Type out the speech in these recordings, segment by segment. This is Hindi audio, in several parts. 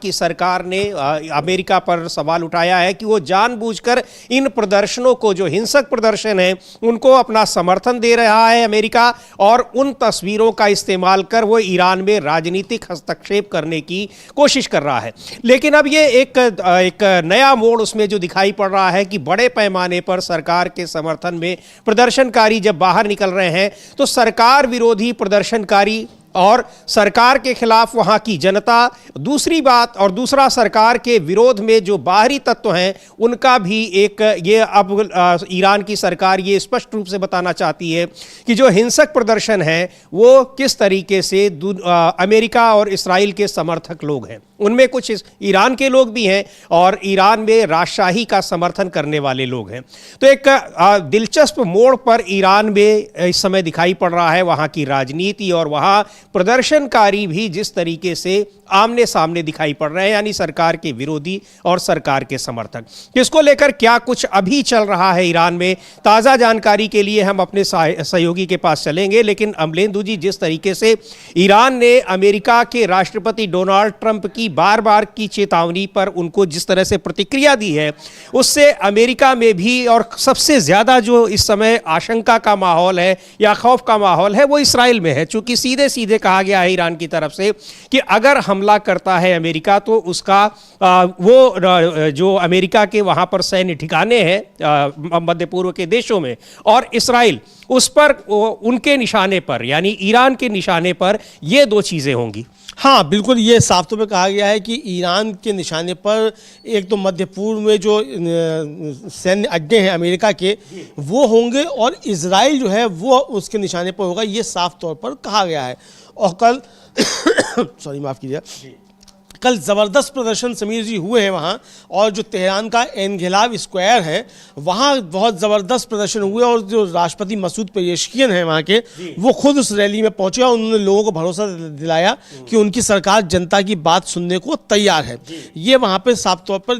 की सरकार ने अमेरिका पर सवाल उठाया है कि वो जानबूझकर इन प्रदर्शनों को, जो हिंसक प्रदर्शन है, उनको अपना समर्थन दे रहा है अमेरिका, और उन तस्वीरों का इस्तेमाल कर वो ईरान में राजनीतिक हस्तक्षेप करने की कोशिश कर रहा है। लेकिन अब ये एक नया मोड़ उसमें जो दिखाई पड़ रहा है कि बड़े पैमाने पर सरकार के समर्थन में प्रदर्शनकारी जब बाहर निकल रहे हैं तो सरकार विरोधी प्रदर्शनकारी और सरकार के खिलाफ वहां की जनता, दूसरी बात और दूसरा सरकार के विरोध में जो बाहरी तत्व हैं उनका भी एक ये अब ईरान की सरकार ये स्पष्ट रूप से बताना चाहती है कि जो हिंसक प्रदर्शन है वो किस तरीके से अमेरिका और इस्राइल के समर्थक लोग हैं, उनमें कुछ ईरान के लोग भी हैं और ईरान में राजशाही का समर्थन करने वाले लोग हैं। तो एक दिलचस्प मोड़ पर ईरान में इस समय दिखाई पड़ रहा है वहाँ की राजनीति, और वहाँ प्रदर्शनकारी भी जिस तरीके से आमने सामने दिखाई पड़ रहे हैं, यानी सरकार के विरोधी और सरकार के समर्थक। इसको लेकर क्या कुछ अभी चल रहा है ईरान में, ताज़ा जानकारी के लिए हम अपने सहयोगी के पास चलेंगे। लेकिन अमलेंदु जी, जिस तरीके से ईरान ने अमेरिका के राष्ट्रपति डोनाल्ड ट्रंप की बार बार की चेतावनी पर उनको जिस तरह से प्रतिक्रिया दी है, उससे अमेरिका में भी और सबसे ज़्यादा जो इस समय आशंका का माहौल है या खौफ का माहौल है वो इसराइल में है। चूँकि सीधे सीधे कहा गया है ईरान की तरफ से कि अगर हमला करता है अमेरिका तो उसका वो जो अमेरिका के वहाँ पर सैन्य ठिकाने हैं मध्य पूर्व के देशों में, और इसराइल उस पर उनके निशाने पर, यानी ईरान के निशाने पर ये दो चीज़ें होंगी। हाँ, बिल्कुल, ये साफ तौर पे कहा गया है कि ईरान के निशाने पर एक तो मध्य पूर्व में जो सैन्य अड्डे हैं अमेरिका के वो होंगे, और इजराइल जो है वो उसके निशाने पर होगा, ये साफ तौर पर कहा गया है। और कल सॉरी माफ़ कीजिए, कल ज़बरदस्त प्रदर्शन समीर जी हुए हैं वहाँ, और जो तेहरान का एनगेलाव स्क्वायर है वहाँ बहुत ज़बरदस्त प्रदर्शन हुए, और जो राष्ट्रपति मसूद पेजेश्कियन हैं वहाँ के, वो खुद उस रैली में पहुँचे और उन्होंने लोगों को भरोसा दिलाया कि उनकी सरकार जनता की बात सुनने को तैयार है। ये वहाँ पर साफ तौर पर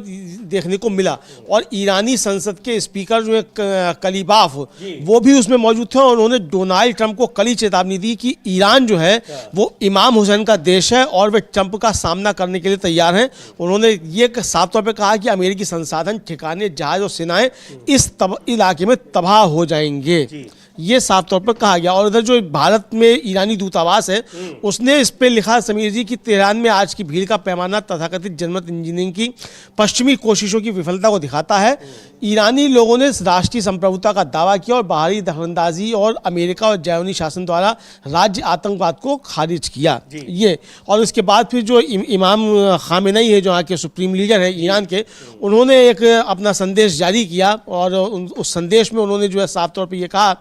देखने को मिला। और ईरानी संसद के स्पीकर जो है कलीबाफ, वो भी उसमें मौजूद थे, और उन्होंने डोनाल्ड ट्रंप को कल ही चेतावनी दी कि ईरान जो है वो इमाम हुसैन का देश है और वे ट्रंप का सामना करने के लिए तैयार हैं। उन्होंने ये साफ तौर पे कहा कि अमेरिकी संसाधन, ठिकाने, जहाज और सेनाएं इस इलाके में तबाह हो जाएंगे, ये साफ तौर पर कहा गया। और इधर जो भारत में ईरानी दूतावास है उसने इस पे लिखा समीर जी कि तेहरान में आज की भीड़ का पैमाना तथाकथित जनमत इंजीनियरिंग की पश्चिमी कोशिशों की विफलता को दिखाता है। ईरानी लोगों ने राष्ट्रीय संप्रभुता का दावा किया और बाहरी दखलंदाजी और अमेरिका और जैवनी शासन द्वारा राज्य आतंकवाद को खारिज किया। ये और उसके बाद फिर जो इमाम खामेनेई है, जो यहाँ के सुप्रीम लीडर है ईरान के, उन्होंने एक अपना संदेश जारी किया, और उस संदेश में उन्होंने जो है साफ तौर पर यह कहा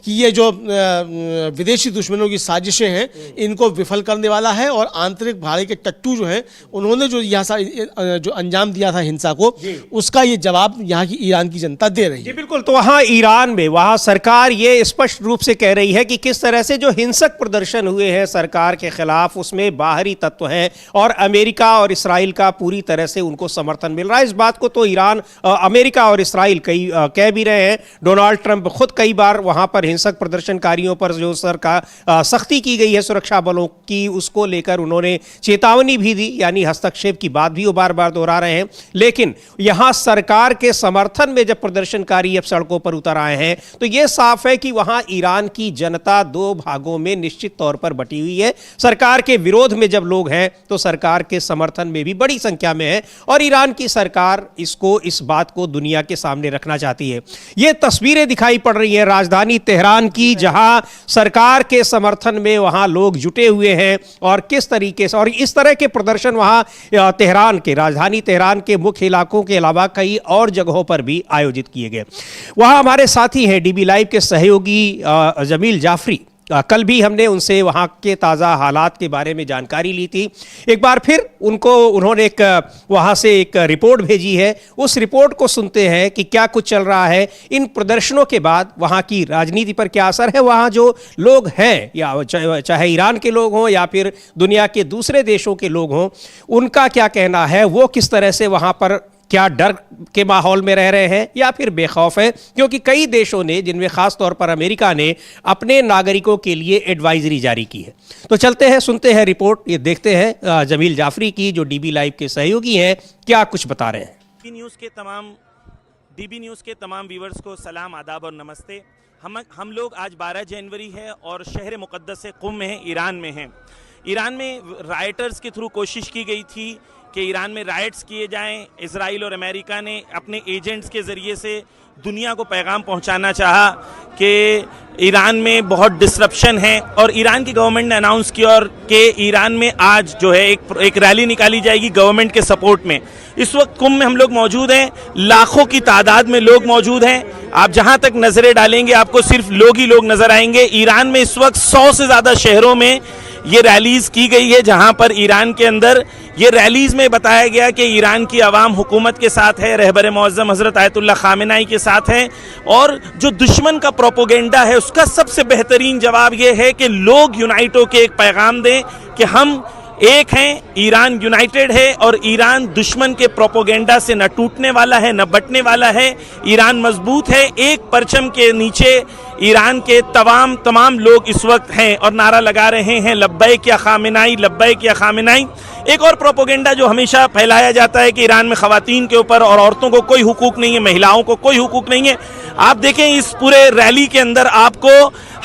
कि ये जो विदेशी दुश्मनों की साजिशें हैं इनको विफल करने वाला है, और आंतरिक भाड़े के टट्टू जो हैं उन्होंने जो यहाँ जो अंजाम दिया था हिंसा को, उसका ये जवाब यहाँ की ईरान की जनता दे रही है। बिल्कुल। तो वहाँ ईरान में वहाँ सरकार ये स्पष्ट रूप से कह रही है कि किस तरह से जो हिंसक प्रदर्शन हुए हैं सरकार के खिलाफ, उसमें बाहरी तत्व हैं और अमेरिका और इसराइल का पूरी तरह से उनको समर्थन मिल रहा है। इस बात को तो ईरान, अमेरिका और इसराइल कई कह भी रहे हैं। डोनाल्ड ट्रंप खुद कई बार वहाँ पर हिंसक प्रदर्शनकारियों पर जो सख्ती की गई है सुरक्षा बलों की, उसको लेकर उन्होंने चेतावनी भी दी, यानी हस्तक्षेप की बात भी वो बार बार दोहरा रहे हैं। लेकिन यहाँ सरकार के समर्थन में जब प्रदर्शनकारी अब सड़कों पर उतर आए हैं तो यह साफ है कि वहां ईरान की जनता दो भागों में निश्चित तौर पर बटी हुई है। सरकार के विरोध में जब लोग हैं तो सरकार के समर्थन में भी बड़ी संख्या में है, और ईरान की सरकार इस बात को दुनिया के सामने रखना चाहती है। ये तस्वीरें दिखाई पड़ रही हैं राजधानी तेहरान की, जहां सरकार के समर्थन में वहां लोग जुटे हुए हैं, और किस तरीके से, और इस तरह के प्रदर्शन वहां तेहरान के, राजधानी तेहरान के मुख्य इलाकों के अलावा कई और जगहों पर भी आयोजित किए गए। वहां हमारे साथी हैं डीबी लाइव के सहयोगी जमील जाफरी। कल भी हमने उनसे वहाँ के ताज़ा हालात के बारे में जानकारी ली थी। एक बार फिर उन्होंने वहाँ से एक रिपोर्ट भेजी है। उस रिपोर्ट को सुनते हैं कि क्या कुछ चल रहा है, इन प्रदर्शनों के बाद वहाँ की राजनीति पर क्या असर है, वहाँ जो लोग हैं, या चाहे ईरान के लोग हों या फिर दुनिया के दूसरे देशों के लोग हों, उनका क्या कहना है, वो किस तरह से वहाँ पर क्या डर के माहौल में रह रहे हैं या फिर बेखौफ है? क्योंकि कई देशों ने, जिनमें खास तौर पर अमेरिका ने, अपने नागरिकों के लिए एडवाइजरी जारी की है। तो चलते हैं, सुनते हैं रिपोर्ट, ये देखते हैं जमील जाफरी की, जो डीबी लाइव के सहयोगी हैं, क्या कुछ बता रहे हैं। डीबी न्यूज़ के तमाम व्यूवर्स को सलाम, आदाब और नमस्ते। हम लोग आज 12 जनवरी है और शहर मुक़द्दस कुम में हैं, ईरान में हैं। ईरान में राइटर्स के थ्रू कोशिश की गई थी कि ईरान में राइट्स किए जाएं। इजराइल और अमेरिका ने अपने एजेंट्स के ज़रिए से दुनिया को पैगाम पहुंचाना चाहा कि ईरान में बहुत डिसरप्शन है, और ईरान की गवर्नमेंट ने अनाउंस किया और कि ईरान में आज जो है एक रैली निकाली जाएगी गवर्नमेंट के सपोर्ट में। इस वक्त कुंभ में हम लोग मौजूद हैं, लाखों की तादाद में लोग मौजूद हैं। आप जहां तक नजरें डालेंगे आपको सिर्फ लोग ही लोग नजर आएंगे। ईरान में इस वक्त 100 से ज़्यादा शहरों में ये रैलीज की गई है, जहां पर ईरान के अंदर ये रैलीज में बताया गया कि ईरान की आवाम हुकूमत के साथ है, रहबर मुअज़्ज़म हज़रत आयतुल्लाह ख़ामेनेई के साथ है, और जो दुश्मन का प्रोपोगेंडा है उसका सबसे बेहतरीन जवाब ये है कि लोग यूनाइट होकर एक पैगाम दें कि हम एक हैं, ईरान यूनाइटेड है और ईरान दुश्मन के प्रोपोगेंडा से न टूटने वाला है न बटने वाला है। ईरान मजबूत है। एक परचम के नीचे ईरान के तमाम लोग इस वक्त हैं और नारा लगा रहे हैं, लब्बैक या ख़ामेनेई, लब्बैक या ख़ामेनेई। एक और प्रोपोगेंडा जो हमेशा फैलाया जाता है कि ईरान में ख़वातीन के ऊपर और औरतों को कोई हुकूक नहीं है, महिलाओं को कोई हुकूक नहीं है। आप देखें इस पूरे रैली के अंदर आपको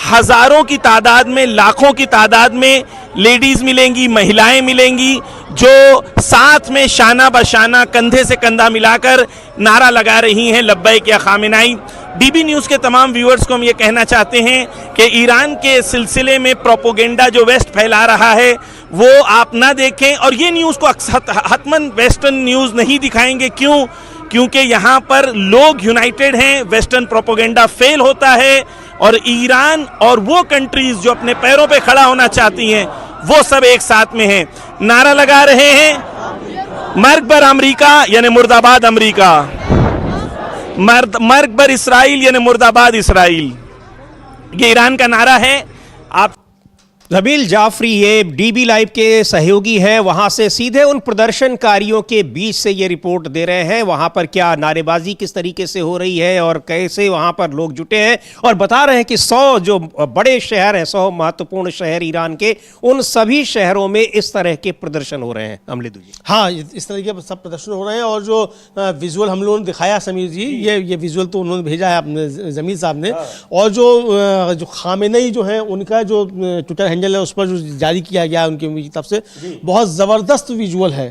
हज़ारों की तादाद में, लाखों की तादाद में लेडीज़ मिलेंगी, महिलाएं मिलेंगी, जो साथ में शाना बशाना, कंधे से कंधा मिलाकर नारा लगा रही हैं, लब्बैक या ख़ामेनेई। डीबी न्यूज़ के तमाम व्यूअर्स को हम ये कहना चाहते हैं कि ईरान के सिलसिले में प्रोपोगेंडा जो वेस्ट फैला रहा है वो आप ना देखें, और ये न्यूज़ को हतमन वेस्टर्न न्यूज़ नहीं दिखाएंगे। क्यों? क्योंकि यहाँ पर लोग यूनाइटेड हैं, वेस्टर्न प्रोपोगेंडा फेल होता है, और ईरान और वो कंट्रीज जो अपने पैरों पे खड़ा होना चाहती हैं वो सब एक साथ में हैं। नारा लगा रहे हैं, मर्ग बर अमरीका यानी मुर्दाबाद अमरीका, मर्ग बर इसराइल यानी मुर्दाबाद इसराइल, ये ईरान का नारा है। आप जमील जाफरी ये डीबी लाइव के सहयोगी हैं, वहां से सीधे उन प्रदर्शनकारियों के बीच से ये रिपोर्ट दे रहे हैं। वहां पर क्या नारेबाजी किस तरीके से हो रही है और कैसे वहां पर लोग जुटे हैं, और बता रहे हैं कि 100 जो बड़े शहर हैं, 100 महत्वपूर्ण शहर ईरान के, उन सभी शहरों में इस तरह के प्रदर्शन हो रहे हैं। अमलेदू जी, हाँ, इस तरह के सब प्रदर्शन हो रहे हैं, और जो विजुअल हम लोगों ने दिखाया समीर जी, ये विजुअल तो उन्होंने भेजा है अपने जमील साहब ने, और जो ख़ामेनेई जो है उनका जो ट्विटर हैंडल है उस पर जो जारी किया गया उनकी तरफ से, बहुत ज़बरदस्त विजुअल है।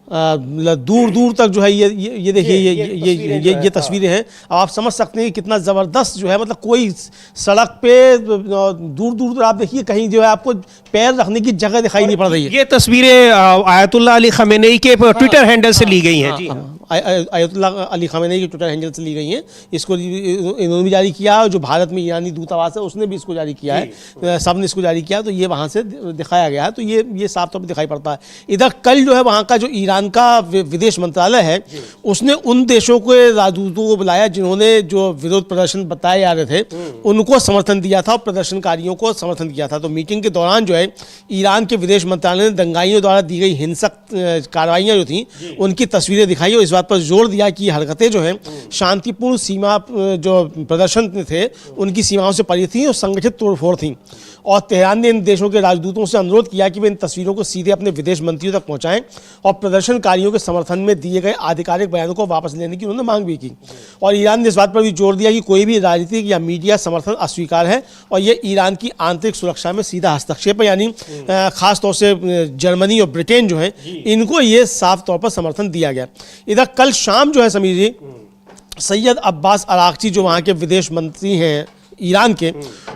दूर दूर तक जो है ये देखिए ये तस्वीरें हैं। आप समझ सकते हैं कि कितना ज़बरदस्त जो है, मतलब कोई सड़क पे दूर दूर तक आप देखिए कहीं जो है आपको पैर रखने की जगह दिखाई नहीं पड़ रही है। ये तस्वीरें आयतुल्लाह अली ख़ामेनेई के ट्विटर हैंडल से ली गई हैं। जी, आयतुल्लाह अली ख़ामेनेई के ट्विटर हैंडल से ली गई हैं। इसको इन्होंने भी जारी किया, जो भारत में ईरानी दूतावास है उसने भी इसको जारी किया है, सब ने इसको जारी किया, तो ये वहाँ से दिखाया गया है। तो ये साफ तौर पर दिखाई पड़ता है। इधर कल जो है वहाँ का जो ईरान का विदेश मंत्रालय है उसने उन देशों के राजदूतों को बुलाया जिन्होंने जो विरोध प्रदर्शन बताए जा रहे थे उनको समर्थन दिया था और प्रदर्शनकारियों को समर्थन किया था। तो मीटिंग के दौरान जो है ईरान के विदेश मंत्रालय ने दंगाइयों द्वारा दी गई हिंसक कार्रवाइयाँ जो थी उनकी तस्वीरें दिखाई और इस बात पर जोर दिया कि हरकतें जो हैं शांतिपूर्ण सीमा जो प्रदर्शन थे उनकी सीमाओं से परे थी और संगठित तोड़फोड़ थी। और तेहरान ने इन देशों के राजदूतों से अनुरोध किया कि वे इन तस्वीरों को सीधे अपने विदेश मंत्रियों तक पहुंचाएं और प्रदर्शनकारियों के समर्थन में दिए गए आधिकारिक बयानों को वापस लेने की उन्होंने मांग भी की। और ईरान ने इस बात पर भी जोर दिया कि कोई भी राजनीतिक या मीडिया समर्थन अस्वीकार है और ये ईरान की आंतरिक सुरक्षा में सीधा हस्तक्षेप है, यानी खास तौर से जर्मनी और ब्रिटेन जो है इनको ये साफ तौर पर समर्थन दिया गया। इधर कल शाम जो है समीर जी, सैयद अब्बास अरागची जो वहाँ के विदेश मंत्री हैं ईरान के,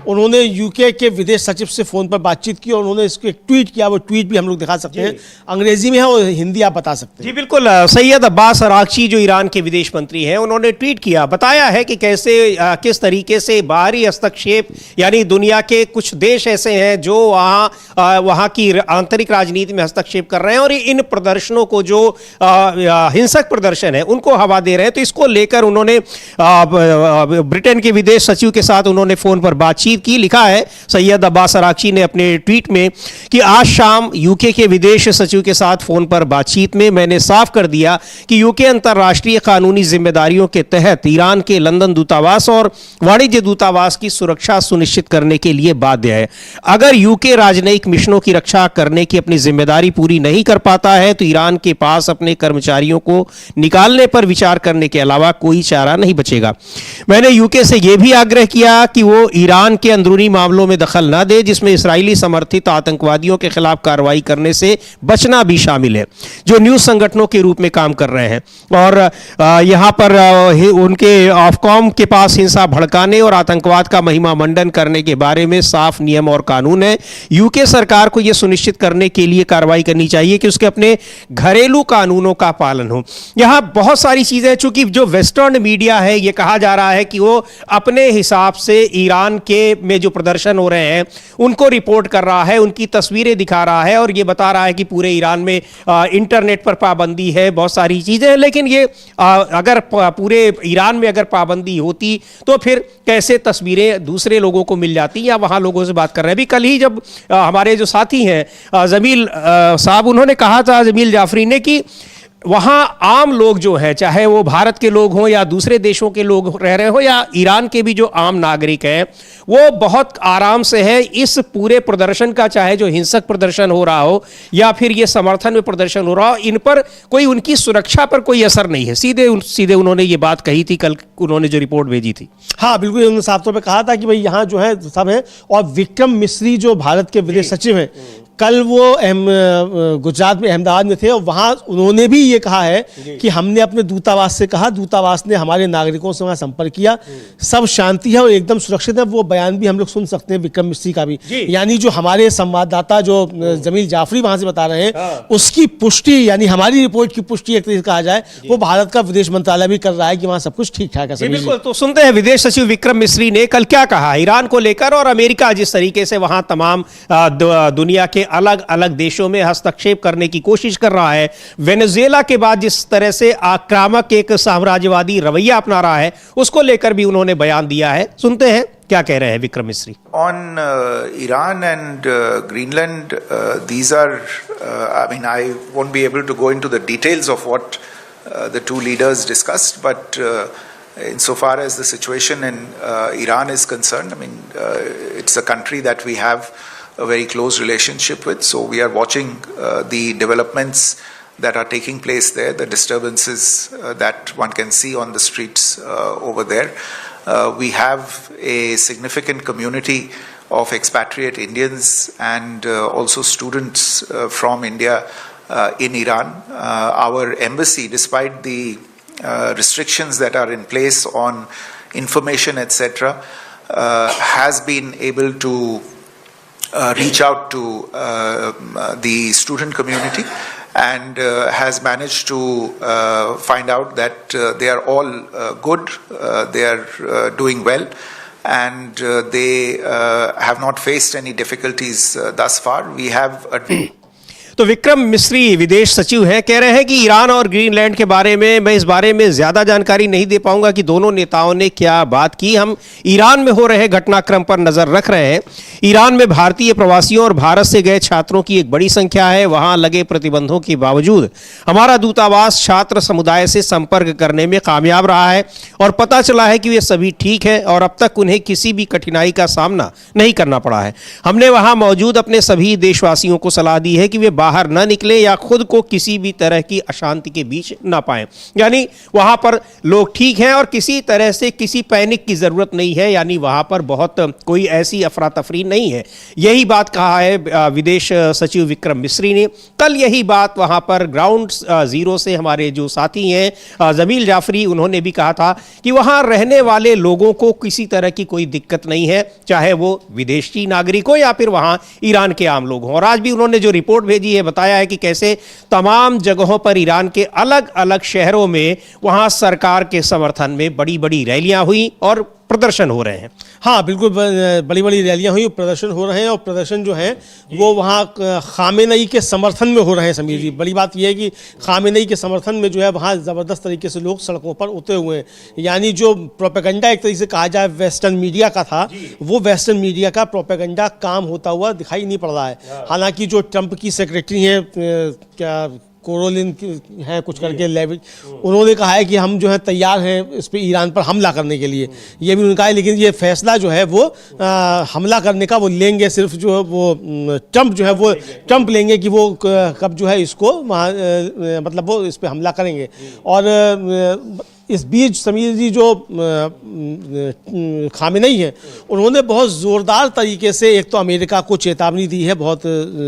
उन्होंने यूके के विदेश सचिव से फ़ोन पर बातचीत की और उन्होंने इसको एक ट्वीट किया। वो ट्वीट भी हम लोग दिखा सकते हैं, अंग्रेजी में है और हिंदी आप बता सकते हैं। जी बिल्कुल। सैयद अब्बास अरागची जो ईरान के विदेश मंत्री हैं उन्होंने ट्वीट किया, बताया है कि कैसे किस तरीके से बाहरी हस्तक्षेप, यानी दुनिया के कुछ देश ऐसे हैं जो वहाँ की आंतरिक राजनीति में हस्तक्षेप कर रहे हैं और इन प्रदर्शनों को जो हिंसक प्रदर्शन है उनको हवा दे रहे हैं। तो इसको लेकर उन्होंने ब्रिटेन के विदेश सचिव के साथ उन्होंने फोन पर बातचीत की। लिखा है सैयद अब्बास अरागची ने अपने ट्वीट में कि आज शाम यूके के विदेश सचिव के साथ फोन पर बातचीत में मैंने साफ कर दिया कि यूके अंतर्राष्ट्रीय कानूनी जिम्मेदारियों के तहत ईरान के लंदन दूतावास और वाणिज्य दूतावास की सुरक्षा सुनिश्चित करने के लिए बाध्य है। अगर यूके राजनयिक मिशनों की रक्षा करने की अपनी जिम्मेदारी पूरी नहीं कर पाता है तो ईरान के पास अपने कर्मचारियों को निकालने पर विचार करने के अलावा कोई चारा नहीं बचेगा। मैंने यूके से यह भी आग्रह किया कि वो ईरान के अंदरूनी मामलों में दखल न दे जिसमें इसराइली समर्थित आतंकवादियों के खिलाफ कार्रवाई करने से बचना भी शामिल है, जो न्यूज संगठनों के रूप में काम कर रहे हैं। और यहां पर उनके ऑफकॉम के पास हिंसा भड़काने और आतंकवाद का महिमा मंडन करने के बारे में साफ नियम और कानून है। यूके सरकार को यह सुनिश्चित करने के लिए कार्रवाई करनी चाहिए कि उसके अपने घरेलू कानूनों का पालन हो। यहां बहुत सारी चीजें, चूंकि जो वेस्टर्न मीडिया है यह कहा जा रहा है कि वो अपने हिसाब से ईरान के में जो प्रदर्शन हो रहे हैं उनको रिपोर्ट कर रहा है, उनकी तस्वीरें दिखा रहा है और ये बता रहा है कि पूरे ईरान में इंटरनेट पर पाबंदी है, बहुत सारी चीजें हैं। लेकिन ये अगर पूरे ईरान में अगर पाबंदी होती तो फिर कैसे तस्वीरें दूसरे लोगों को मिल जाती, या वहां लोगों से बात कर रहे हैं। अभी कल ही जब हमारे जो साथी हैं जमील साहब, उन्होंने कहा था, जमील जाफरी ने, कि वहां आम लोग जो है, चाहे वो भारत के लोग हों या दूसरे देशों के लोग रह रहे हो या ईरान के भी जो आम नागरिक हैं, वो बहुत आराम से है इस पूरे प्रदर्शन का, चाहे जो हिंसक प्रदर्शन हो रहा हो या फिर ये समर्थन में प्रदर्शन हो रहा हो, इन पर कोई उनकी सुरक्षा पर कोई असर नहीं है। सीधे उन्होंने ये बात कही थी कल, उन्होंने जो रिपोर्ट भेजी थी। हाँ बिल्कुल, उन्होंने साफ तौर पे कहा था कि भाई यहाँ जो है सब है। और विक्रम मिस्री जो भारत के विदेश सचिव हैं, कल वो गुजरात में अहमदाबाद में थे और वहाँ उन्होंने भी ये कहा है कि हमने अपने दूतावास से कहा, दूतावास ने हमारे नागरिकों से वहाँ संपर्क किया, सब शांति है और एकदम सुरक्षित है। वो बयान भी हम लोग सुन सकते हैं विक्रम मिस्री का भी, यानी जो हमारे संवाददाता जो जमील जाफरी वहाँ से बता रहे हैं उसकी पुष्टि, यानी हमारी रिपोर्ट की पुष्टि एक तरीके से कहा जाए, वो भारत का विदेश मंत्रालय भी कर रहा है कि वहाँ सब कुछ ठीक ठाक है। बिल्कुल, तो सुनते हैं विदेश सचिव विक्रम मिस्री ने कल क्या कहा ईरान को लेकर, और अमेरिका जिस तरीके से वहां तमाम दुनिया के अलग अलग देशों में हस्तक्षेप करने की कोशिश कर रहा है, वेनेजुएला के बाद जिस तरह से आक्रामक एक साम्राज्यवादी रवैया अपना रहा है, उसको लेकर भी उन्होंने बयान दिया है। सुनते हैं क्या कह रहे हैं Vikram Misri. On Iran and Greenland, these are, I mean, I won't be able to go into the details of what the two leaders discussed, but insofar as the situation in Iran is concerned, I mean, it's a country that we have a very close relationship with, so we are watching the developments that are taking place there, the disturbances that one can see on the streets over there. We have a significant community of expatriate Indians and also students from India in Iran. Our embassy, despite the restrictions that are in place on information, etc., has been able to reach out to the student community and has managed to find out that they are all good, they are doing well, and they have not faced any difficulties thus far. We have a तो विक्रम मिस्री विदेश सचिव हैं, कह रहे हैं कि ईरान और ग्रीनलैंड के बारे में मैं इस बारे में ज़्यादा जानकारी नहीं दे पाऊंगा कि दोनों नेताओं ने क्या बात की। हम ईरान में हो रहे घटनाक्रम पर नज़र रख रहे हैं। ईरान में भारतीय प्रवासियों और भारत से गए छात्रों की एक बड़ी संख्या है। वहां लगे प्रतिबंधों के बावजूद हमारा दूतावास छात्र समुदाय से संपर्क करने में कामयाब रहा है और पता चला है कि वे सभी ठीक है और अब तक उन्हें किसी भी कठिनाई का सामना नहीं करना पड़ा है। हमने वहां मौजूद अपने सभी देशवासियों को सलाह दी है कि वे बाहर न निकले या खुद को किसी भी तरह की अशांति के बीच न पाएं। यानी वहां पर लोग ठीक हैं और किसी तरह से किसी पैनिक की जरूरत नहीं है, यानी वहां पर बहुत कोई ऐसी अफरा तफरी नहीं है। यही बात कहा है विदेश सचिव विक्रम मिस्री ने। कल यही बात वहां पर ग्राउंड जीरो से हमारे जो साथी हैं जमील जाफरी, उन्होंने भी कहा था कि वहां रहने वाले लोगों को किसी तरह की कोई दिक्कत नहीं है, चाहे वो विदेशी नागरिक हो या फिर वहां ईरान के आम लोग हों। और आज भी उन्होंने जो रिपोर्ट भेजी है बताया है कि कैसे तमाम जगहों पर ईरान के अलग अलग शहरों में वहां सरकार के समर्थन में बड़ी बड़ी रैलियां हुई और प्रदर्शन हो रहे हैं। हाँ बिल्कुल, बड़ी बड़ी रैलियां हुई, प्रदर्शन हो रहे हैं, और प्रदर्शन जो है वो वहाँ खामेनेई के समर्थन में हो रहे हैं। समीर जी, बड़ी बात यह है कि खामेनेई के समर्थन में जो है वहाँ ज़बरदस्त तरीके से लोग सड़कों पर उतरे हुए हैं। यानी जो प्रोपेगेंडा एक तरीके से कहा जाए वेस्टर्न मीडिया का था, वो वेस्टर्न मीडिया का प्रोपेगेंडा काम होता हुआ दिखाई नहीं पड़ रहा है। हालांकि जो ट्रंप की सेक्रेटरी हैं, क्या कोरोलिन है कुछ करके लेविट, उन्होंने कहा है कि हम जो है तैयार हैं इस पे ईरान पर हमला करने के लिए, ये भी उनका है। लेकिन ये फैसला जो है वो हमला करने का वो लेंगे सिर्फ जो है वो ट्रंप जो है वो ट्रंप लेंगे कि वो कब जो है इसको मतलब वो इस पे हमला करेंगे। और इस बीच समीर जी जो खामेनेई है, उन्होंने बहुत ज़ोरदार तरीके से एक तो अमेरिका को चेतावनी दी है बहुत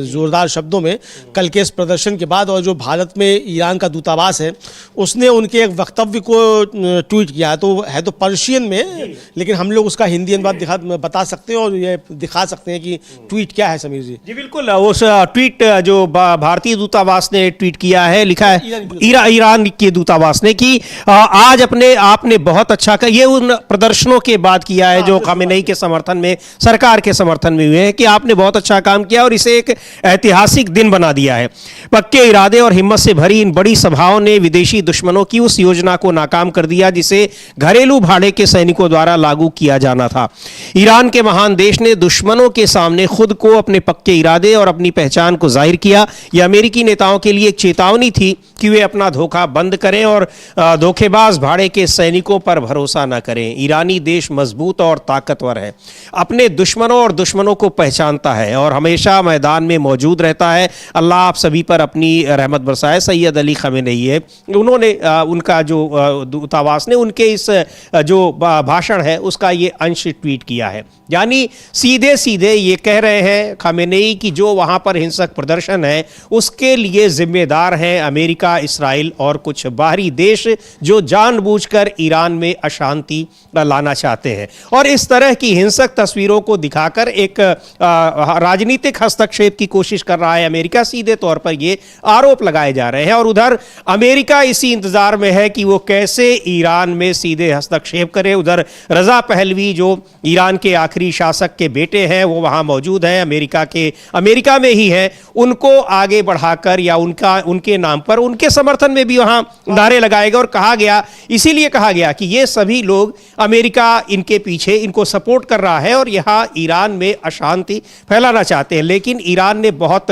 ज़ोरदार शब्दों में कल के इस प्रदर्शन के बाद। और जो भारत में ईरान का दूतावास है, उसने उनके एक वक्तव्य को ट्वीट किया, तो है तो पर्शियन में, लेकिन हम लोग उसका हिंदी अनुवाद बता सकते हैं और ये दिखा सकते हैं कि ट्वीट क्या है। समीर जी जी बिल्कुल, उस ट्वीट जो भारतीय दूतावास ने ट्वीट किया है, लिखा है ईरान के दूतावास ने कि आज अपने आपने बहुत अच्छा किया। ये उन प्रदर्शनों के बाद किया है जो खामेनेई के समर्थन में, सरकार के समर्थन में हुए हैं, कि आपने बहुत अच्छा काम किया और इसे एक ऐतिहासिक दिन बना दिया है। पक्के इरादे और हिम्मत से भरी इन बड़ी सभाओं ने विदेशी दुश्मनों की उस योजना को नाकाम कर दिया जिसे घरेलू भाड़े के सैनिकों द्वारा लागू किया जाना था। ईरान के महान देश ने दुश्मनों के सामने खुद को, अपने पक्के इरादे और अपनी पहचान को जाहिर किया। यह अमेरिकी नेताओं के लिए एक चेतावनी थी कि वे अपना धोखा बंद करें और धोखेबाज भाड़े के सैनिकों पर भरोसा न करें। ईरानी देश मजबूत और ताकतवर है, अपने दुश्मनों और दुश्मनों को पहचानता है और हमेशा मैदान में मौजूद रहता है। अल्लाह आप सभी पर अपनी रहमत बरसाए। सैयद अली खमेनेई है, उन्होंने उनका जो दूतावास ने उनके इस जो भाषण है उसका ये अंश ट्वीट किया है। यानी सीधे सीधे ये कह रहे हैं खमेनेई कि जो वहाँ पर हिंसक प्रदर्शन है उसके लिए जिम्मेदार हैं अमेरिका, इसराइल और कुछ बाहरी देश जो जानबूझकर ईरान में अशांति लाना चाहते हैं। और इस तरह की हिंसक तस्वीरों को दिखाकर एक राजनीतिक हस्तक्षेप की कोशिश कर रहा है अमेरिका। सीधे तौर पर ये आरोप लगाए जा रहे हैं और उधर अमेरिका इसी इंतजार में है कि वो कैसे ईरान में सीधे हस्तक्षेप करे। उधर रजा पहलवी जो ईरान के आखिरी शासक के बेटे हैं वो वहां मौजूद हैं, अमेरिका में ही हैं, उनको आगे बढ़ाकर या उनके नाम पर उनके समर्थन में भी वहां नारे लगाएगा। और इसीलिए कहा गया कि ये सभी लोग, अमेरिका इनके पीछे, इनको सपोर्ट कर रहा है और यहां ईरान में अशांति फैलाना चाहते हैं। लेकिन ईरान ने बहुत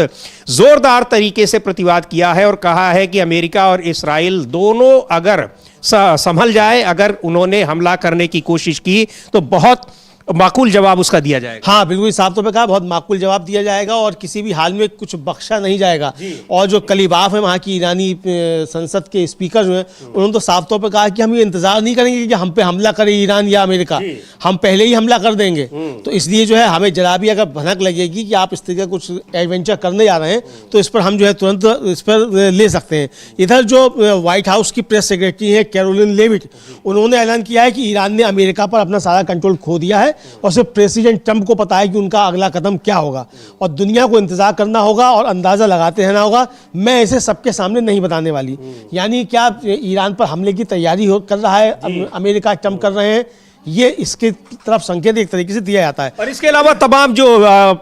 जोरदार तरीके से प्रतिवाद किया है और कहा है कि अमेरिका और इसराइल दोनों अगर संभल जाए, अगर उन्होंने हमला करने की कोशिश की तो बहुत माकूल जवाब उसका दिया जाएगा। हाँ बिल्कुल, साफ तौर पे कहा, बहुत माकूल जवाब दिया जाएगा और किसी भी हाल में कुछ बख्शा नहीं जाएगा। और जो कलीबाफ है वहाँ की ईरानी संसद के स्पीकर जो हैं, उन्होंने तो साफ तौर पे कहा कि हम ये इंतजार नहीं करेंगे कि हम पे हमला करे ईरान या अमेरिका, हम पहले ही हमला कर देंगे। तो इसलिए जो है हमें जरा भी अगर भनक लगेगी कि आप इस तरह का कुछ एडवेंचर करने जा रहे हैं तो इस पर हम जो है तुरंत इस पर ले सकते हैं। इधर जो व्हाइट हाउस की प्रेस सेक्रेटरी है कैरोलिन लेविट, उन्होंने ऐलान किया है कि ईरान ने अमेरिका पर अपना सारा कंट्रोल खो दिया है और सिर्फ प्रेसिडेंट ट्रंप को पता है कि उनका अगला कदम क्या होगा और दुनिया को इंतजार करना होगा और अंदाजा लगाते रहना होगा। मैं इसे सबके सामने नहीं बताने वाली। यानी क्या ईरान पर हमले की तैयारी कर रहा है अमेरिका, ट्रंप कर रहे हैं, ये इसके तरफ संकेत एक तरीके से दिया जाता है। और इसके अलावा तमाम जो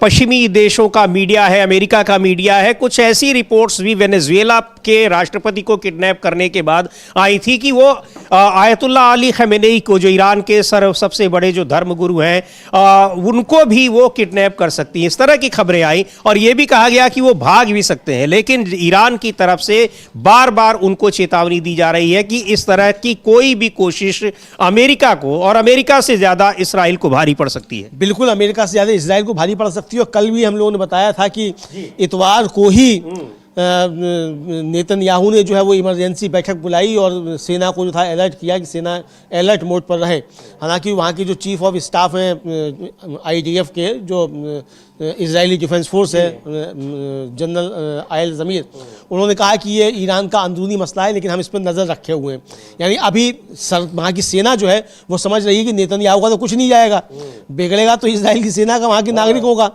पश्चिमी देशों का मीडिया है, अमेरिका का मीडिया है, कुछ ऐसी रिपोर्ट्स भी वेनेजुएला के राष्ट्रपति को किडनैप करने के बाद आई थी कि वो आयतुल्लाह अली खमेनेई को, जो ईरान के सबसे बड़े जो धर्मगुरु हैं, उनको भी वो किडनैप कर सकती हैं। इस तरह की खबरें आई और ये भी कहा गया कि वो भाग भी सकते हैं। लेकिन ईरान की तरफ से बार बार उनको चेतावनी दी जा रही है कि इस तरह की कोई भी कोशिश अमेरिका को, और अमेरिका से ज्यादा इसराइल को भारी पड़ सकती है। बिल्कुल, अमेरिका से ज्यादा इसराइल को भारी पड़ सकती है। और कल भी हम लोगों ने बताया था कि इतवार को ही नेतन्याहू ने जो है वो इमरजेंसी बैठक बुलाई और सेना को जो था अलर्ट किया कि सेना अलर्ट मोड पर रहे। हालांकि वहाँ की जो चीफ ऑफ स्टाफ हैं IDF के, जो इजरायली डिफेंस फोर्स है, जनरल आयल ज़मीर, उन्होंने कहा कि ये ईरान का अंदरूनी मसला है लेकिन हम इस पर नज़र रखे हुए हैं। यानी अभी वहाँ की सेना जो है वो समझ रही है कि नेतन्याहू का तो कुछ नहीं जाएगा, बिगड़ेगा तो इजराइल की सेना का, वहाँ के नागरिकों का।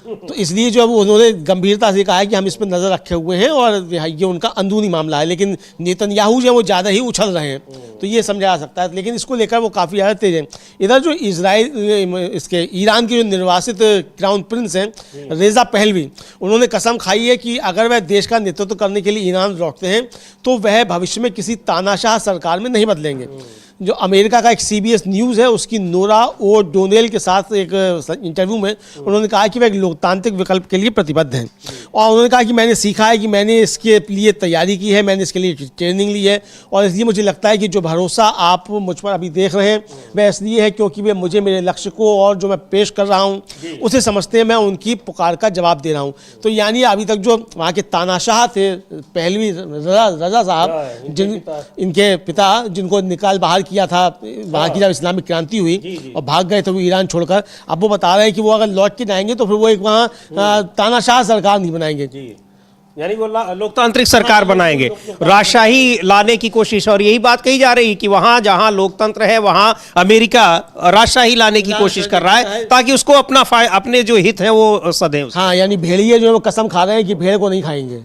तो इसलिए जो अब उन्होंने गंभीरता से कहा है कि हम इस पर नज़र रखे हुए हैं और ये उनका अंदरूनी मामला है, लेकिन नेतन्याहू जो है वो ज़्यादा ही उछल रहे हैं, तो ये समझा जा सकता है। लेकिन इसको लेकर वो काफ़ी ज़्यादा तेज हैं। इधर जो इसके ईरान के जो निर्वासित क्राउन प्रिंस हैं रेजा पहलवी, उन्होंने कसम खाई है कि अगर वह देश का नेतृत्व करने के लिए ईरान लौटते हैं तो वह भविष्य में किसी तानाशाह सरकार में नहीं बदलेंगे। जो अमेरिका का एक CBS न्यूज़ है उसकी नोरा ओ डोनेल के साथ एक इंटरव्यू में उन्होंने कहा कि वह एक लोकतांत्रिक विकल्प के लिए प्रतिबद्ध हैं, और उन्होंने कहा कि मैंने सीखा है कि मैंने इसके लिए तैयारी की है, मैंने इसके लिए ट्रेनिंग ली है, और इसलिए मुझे लगता है कि जो भरोसा आप मुझ पर अभी देख रहे हैं वह इसलिए है क्योंकि वे मुझे मेरे लक्ष्य को और जो मैं पेश कर रहा हूँ उसे समझते हैं, मैं उनकी पुकार का जवाब दे रहा हूँ। तो यानी अभी तक जो वहाँ के तानाशाह थे पहलवी रजा साहब, इनके पिता जिनको निकाल बाहर किया था वहाँ की जब इस्लामिक क्रांति हुई और भाग गए थे वो ईरान छोड़कर, अब वो बता रहे हैं कि वो अगर लौट के जाएंगे तो फिर वो एक वहाँ तानाशाह सरकार नहीं बनाएंगे, यानी वो लोकतांत्रिक सरकार बनाएंगे, राजशाही लाने की कोशिश। और यही बात कही जा रही है कि वहां जहां लोकतंत्र है वहां अमेरिका राजशाही लाने की कोशिश कर रहा है ताकि उसको अपने जो हित है वो सधे। हाँ, यानी भेड़िए जो है वो कसम खा रहे हैं कि भेड़ को नहीं खाएंगे,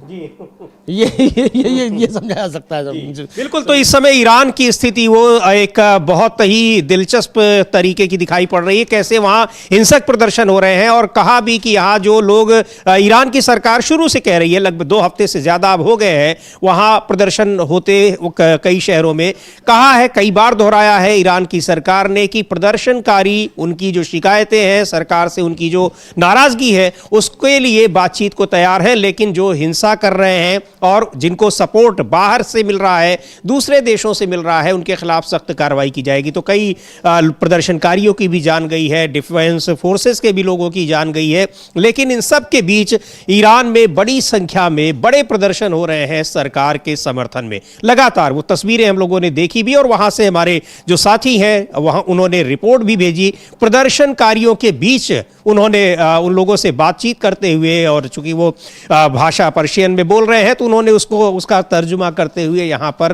ये समझा जा सकता है। बिल्कुल। तो इस समय ईरान की स्थिति वो एक बहुत ही दिलचस्प तरीके की दिखाई पड़ रही है, कैसे वहां हिंसक प्रदर्शन हो रहे हैं। और कहा भी कि यहाँ जो लोग, ईरान की सरकार शुरू से कह रही है, लगभग 2 हफ्ते से ज्यादा अब हो गए हैं वहां प्रदर्शन होते कई शहरों में, कहा है, कई बार दोहराया है ईरान की सरकार ने कि प्रदर्शनकारी उनकी जो शिकायतें हैं सरकार से, उनकी जो नाराजगी है उसके लिए बातचीत को तैयार है, लेकिन जो हिंसा कर रहे हैं और जिनको सपोर्ट बाहर से मिल रहा है, दूसरे देशों से मिल रहा है, उनके खिलाफ सख्त कार्रवाई की जाएगी। तो कई प्रदर्शनकारियों की भी जान गई है, डिफेंस फोर्सेस के भी लोगों की जान गई है, लेकिन इन सब के बीच ईरान में बड़ी संख्या में बड़े प्रदर्शन हो रहे हैं सरकार के समर्थन में। लगातार वो तस्वीरें हम लोगों ने देखी भी, और वहां से हमारे जो साथी हैं वहां उन्होंने रिपोर्ट भी भेजी। प्रदर्शनकारियों के बीच उन्होंने उन लोगों से बातचीत करते हुए, और चूंकि वो भाषा पर्शियन में बोल रहे हैं तो उन्होंने उसका तर्जुमा करते हुए यहाँ पर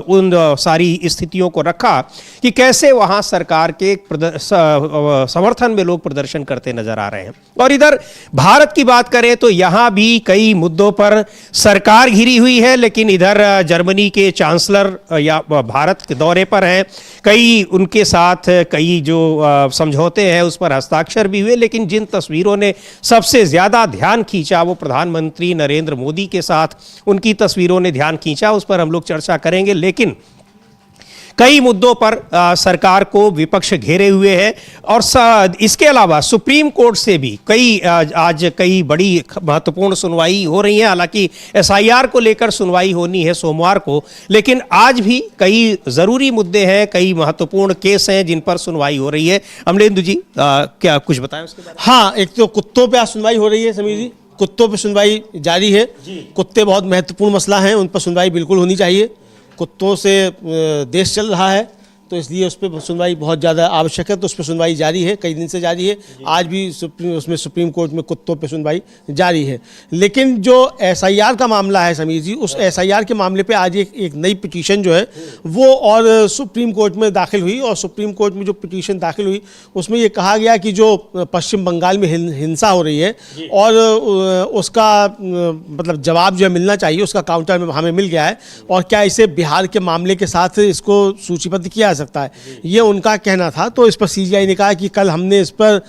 उन सारी स्थितियों को रखा कि कैसे वहाँ सरकार के समर्थन में लोग प्रदर्शन करते नजर आ रहे हैं। और इधर भारत की बात करें तो यहाँ भी कई मुद्दों पर सरकार घिरी हुई है, लेकिन इधर जर्मनी के चांसलर या भारत के दौरे पर हैं, कई उनके साथ कई जो समझौते हैं उस पर हस्ताक्षर भी हुए, लेकिन जिन तस्वीरों ने सबसे ज्यादा ध्यान खींचा वो प्रधानमंत्री नरेंद्र मोदी के साथ उनकी तस्वीरों ने ध्यान खींचा, उस पर हम लोग चर्चा करेंगे। लेकिन कई मुद्दों पर सरकार को विपक्ष घेरे हुए है, और इसके अलावा सुप्रीम कोर्ट से भी आज कई बड़ी महत्वपूर्ण सुनवाई हो रही है। हालांकि SIR को लेकर सुनवाई होनी है सोमवार को, लेकिन आज भी कई जरूरी मुद्दे हैं, कई महत्वपूर्ण केस हैं जिन पर सुनवाई हो रही है। अमलेंदु जी क्या कुछ बताएं उसके बारे में? हाँ, एक तो कुत्तों पे आज सुनवाई हो रही है समीर जी, कुत्तों पे सुनवाई जारी है। कुत्ते बहुत महत्वपूर्ण मसला है, उन पर सुनवाई बिल्कुल होनी चाहिए। कुत्तों से देश चल रहा है तो इसलिए उस पर सुनवाई बहुत ज़्यादा आवश्यक है, तो उस पर सुनवाई जारी है, कई दिन से जारी है। आज भी सुप्रीम कोर्ट में कुत्तों पे सुनवाई जारी है। लेकिन जो SIR का मामला है समीर जी, उस SIR के मामले पे आज एक नई पिटीशन जो है वो और सुप्रीम कोर्ट में दाखिल हुई, और सुप्रीम कोर्ट में जो पिटीशन दाखिल हुई उसमें ये कहा गया कि जो पश्चिम बंगाल में हिंसा हो रही है और उसका मतलब जवाब जो है मिलना चाहिए, उसका काउंटर में हमें मिल गया है, और क्या इसे बिहार के मामले के साथ इसको सूचीबद्ध किया सकता है, ये उनका कहना था। तो इस पर CGI ने कहा कि कल हमने इस पर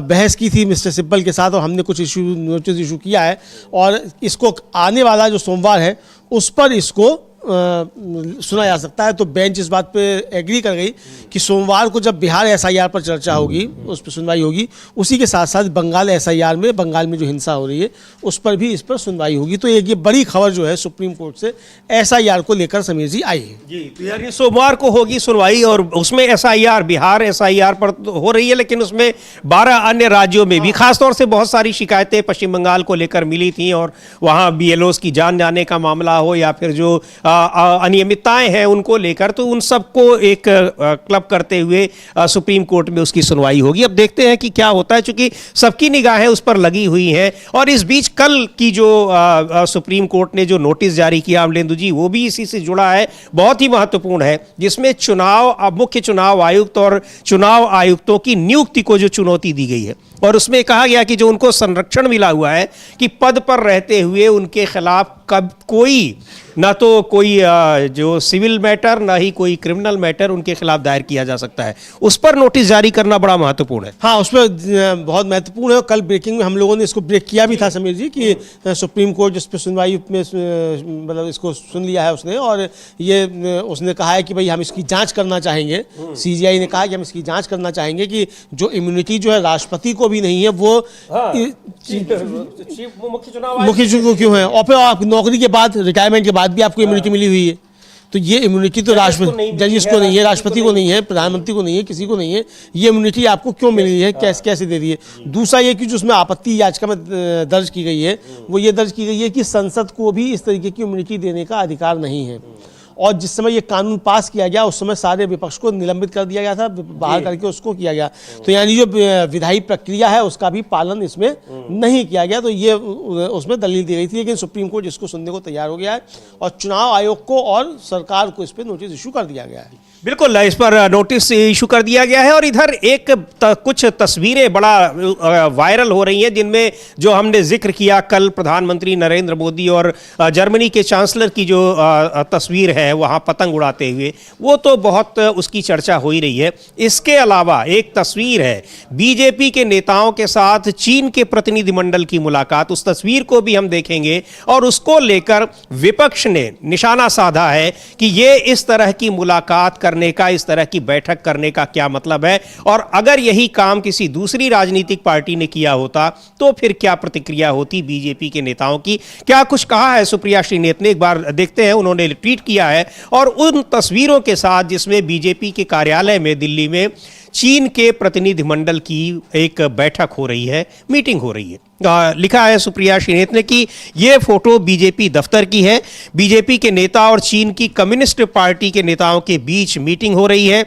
बहस की थी मिस्टर सिब्बल के साथ, और हमने कुछ नोटिस इशू किया है, और इसको आने वाला जो सोमवार है उस पर इसको सुना जा सकता है। तो बेंच इस बात पे एग्री कर गई कि सोमवार को जब बिहार SIR पर चर्चा होगी, उस पर सुनवाई होगी, उसी के साथ साथ बंगाल SIR में, बंगाल में जो हिंसा हो रही है उस पर भी इस पर सुनवाई होगी। तो ये बड़ी खबर जो है सुप्रीम कोर्ट से SIR को लेकर समीर जी आई है जी। तो यानी सोमवार को होगी सुनवाई, और उसमें SIR बिहार SIR पर तो हो रही है, लेकिन उसमें 12 अन्य राज्यों में भी खासतौर से बहुत सारी शिकायतें पश्चिम बंगाल को लेकर मिली थी, और वहाँ BLOs की जान जाने का मामला हो या फिर जो अनियमितताएं हैं उनको लेकर, तो उन सबको एक क्लब करते हुए सुप्रीम कोर्ट में उसकी सुनवाई होगी। अब देखते हैं कि क्या होता है, चूंकि सबकी निगाहें उस पर लगी हुई हैं। और इस बीच कल की जो सुप्रीम कोर्ट ने जो नोटिस जारी किया अमलेंदु जी, वो भी इसी से जुड़ा है, बहुत ही महत्वपूर्ण है, जिसमें मुख्य चुनाव आयुक्त और चुनाव आयुक्तों की नियुक्ति को जो चुनौती दी गई है। और उसमें कहा गया कि जो उनको संरक्षण मिला हुआ है कि पद पर रहते हुए उनके खिलाफ कब कोई ना तो कोई जो सिविल मैटर ना ही कोई क्रिमिनल मैटर उनके खिलाफ दायर किया जा सकता है, उस पर नोटिस जारी करना बड़ा महत्वपूर्ण है। हाँ, उस पर बहुत महत्वपूर्ण है। कल ब्रेकिंग में हम लोगों ने इसको ब्रेक किया भी था समीर जी, कि सुप्रीम कोर्ट जिस पर सुनवाई में मतलब इसको सुन लिया है उसने, और ये उसने कहा है कि भाई हम इसकी जांच करना चाहेंगे। सीजीआई ने कहा कि हम इसकी जांच करना चाहेंगे कि जो इम्यूनिटी जो है राष्ट्रपति को भी नहीं है वो मुख्य चुनाव क्यों है, और फिर आप नौकरी के बाद, रिटायरमेंट के बाद भी आपको इम्यूनिटी मिली हुई है। तो ये इम्यूनिटी तो राष्ट्रपति, जजेस को नहीं है, राष्ट्रपति को नहीं है, प्रधानमंत्री को नहीं है, किसी को नहीं है। ये इम्यूनिटी आपको क्यों मिली है, कैसे दे दी है? दूसरा ये कि जो उसमें आपत्ति याचिका में दर्ज की गई है, वो ये दर्ज की गई है कि संसद को भी इस तरीके की इम्यूनिटी देने का अधिकार नहीं है। और जिस समय ये कानून पास किया गया उस समय सारे विपक्ष को निलंबित कर दिया गया था, बाहर करके उसको किया गया। तो यानी जो विधायी प्रक्रिया है उसका भी पालन इसमें नहीं किया गया। तो ये उसमें दलील दी गई थी, लेकिन सुप्रीम कोर्ट इसको सुनने को तैयार हो गया है और चुनाव आयोग को और सरकार को इस पर नोटिस इशू कर दिया गया है। बिल्कुल, इस पर नोटिस इशू कर दिया गया है। और इधर एक कुछ तस्वीरें बड़ा वायरल हो रही हैं, जिनमें जो हमने जिक्र किया कल प्रधानमंत्री नरेंद्र मोदी और जर्मनी के चांसलर की जो तस्वीर है वहां पतंग उड़ाते हुए, वो तो बहुत उसकी चर्चा हो ही रही है। इसके अलावा एक तस्वीर है बीजेपी के नेताओं के साथ चीन के प्रतिनिधिमंडल की मुलाकात, उस तस्वीर को भी हम देखेंगे। और उसको लेकर विपक्ष ने निशाना साधा है कि ये इस तरह की मुलाकात करने का, इस तरह की बैठक करने का क्या मतलब है, और अगर यही काम किसी दूसरी राजनीतिक पार्टी ने किया होता तो फिर क्या प्रतिक्रिया होती बीजेपी के नेताओं की। क्या कुछ कहा है सुप्रिया श्रीनेत ने, एक बार देखते हैं। उन्होंने ट्वीट किया है और उन तस्वीरों के साथ जिसमें बीजेपी के कार्यालय में दिल्ली में चीन के प्रतिनिधिमंडल की एक बैठक हो रही है, मीटिंग हो रही है। लिखा है सुप्रिया श्रीनेत ने कि यह फोटो बीजेपी दफ्तर की है। बीजेपी के नेता और चीन की कम्युनिस्ट पार्टी के नेताओं के बीच मीटिंग हो रही है।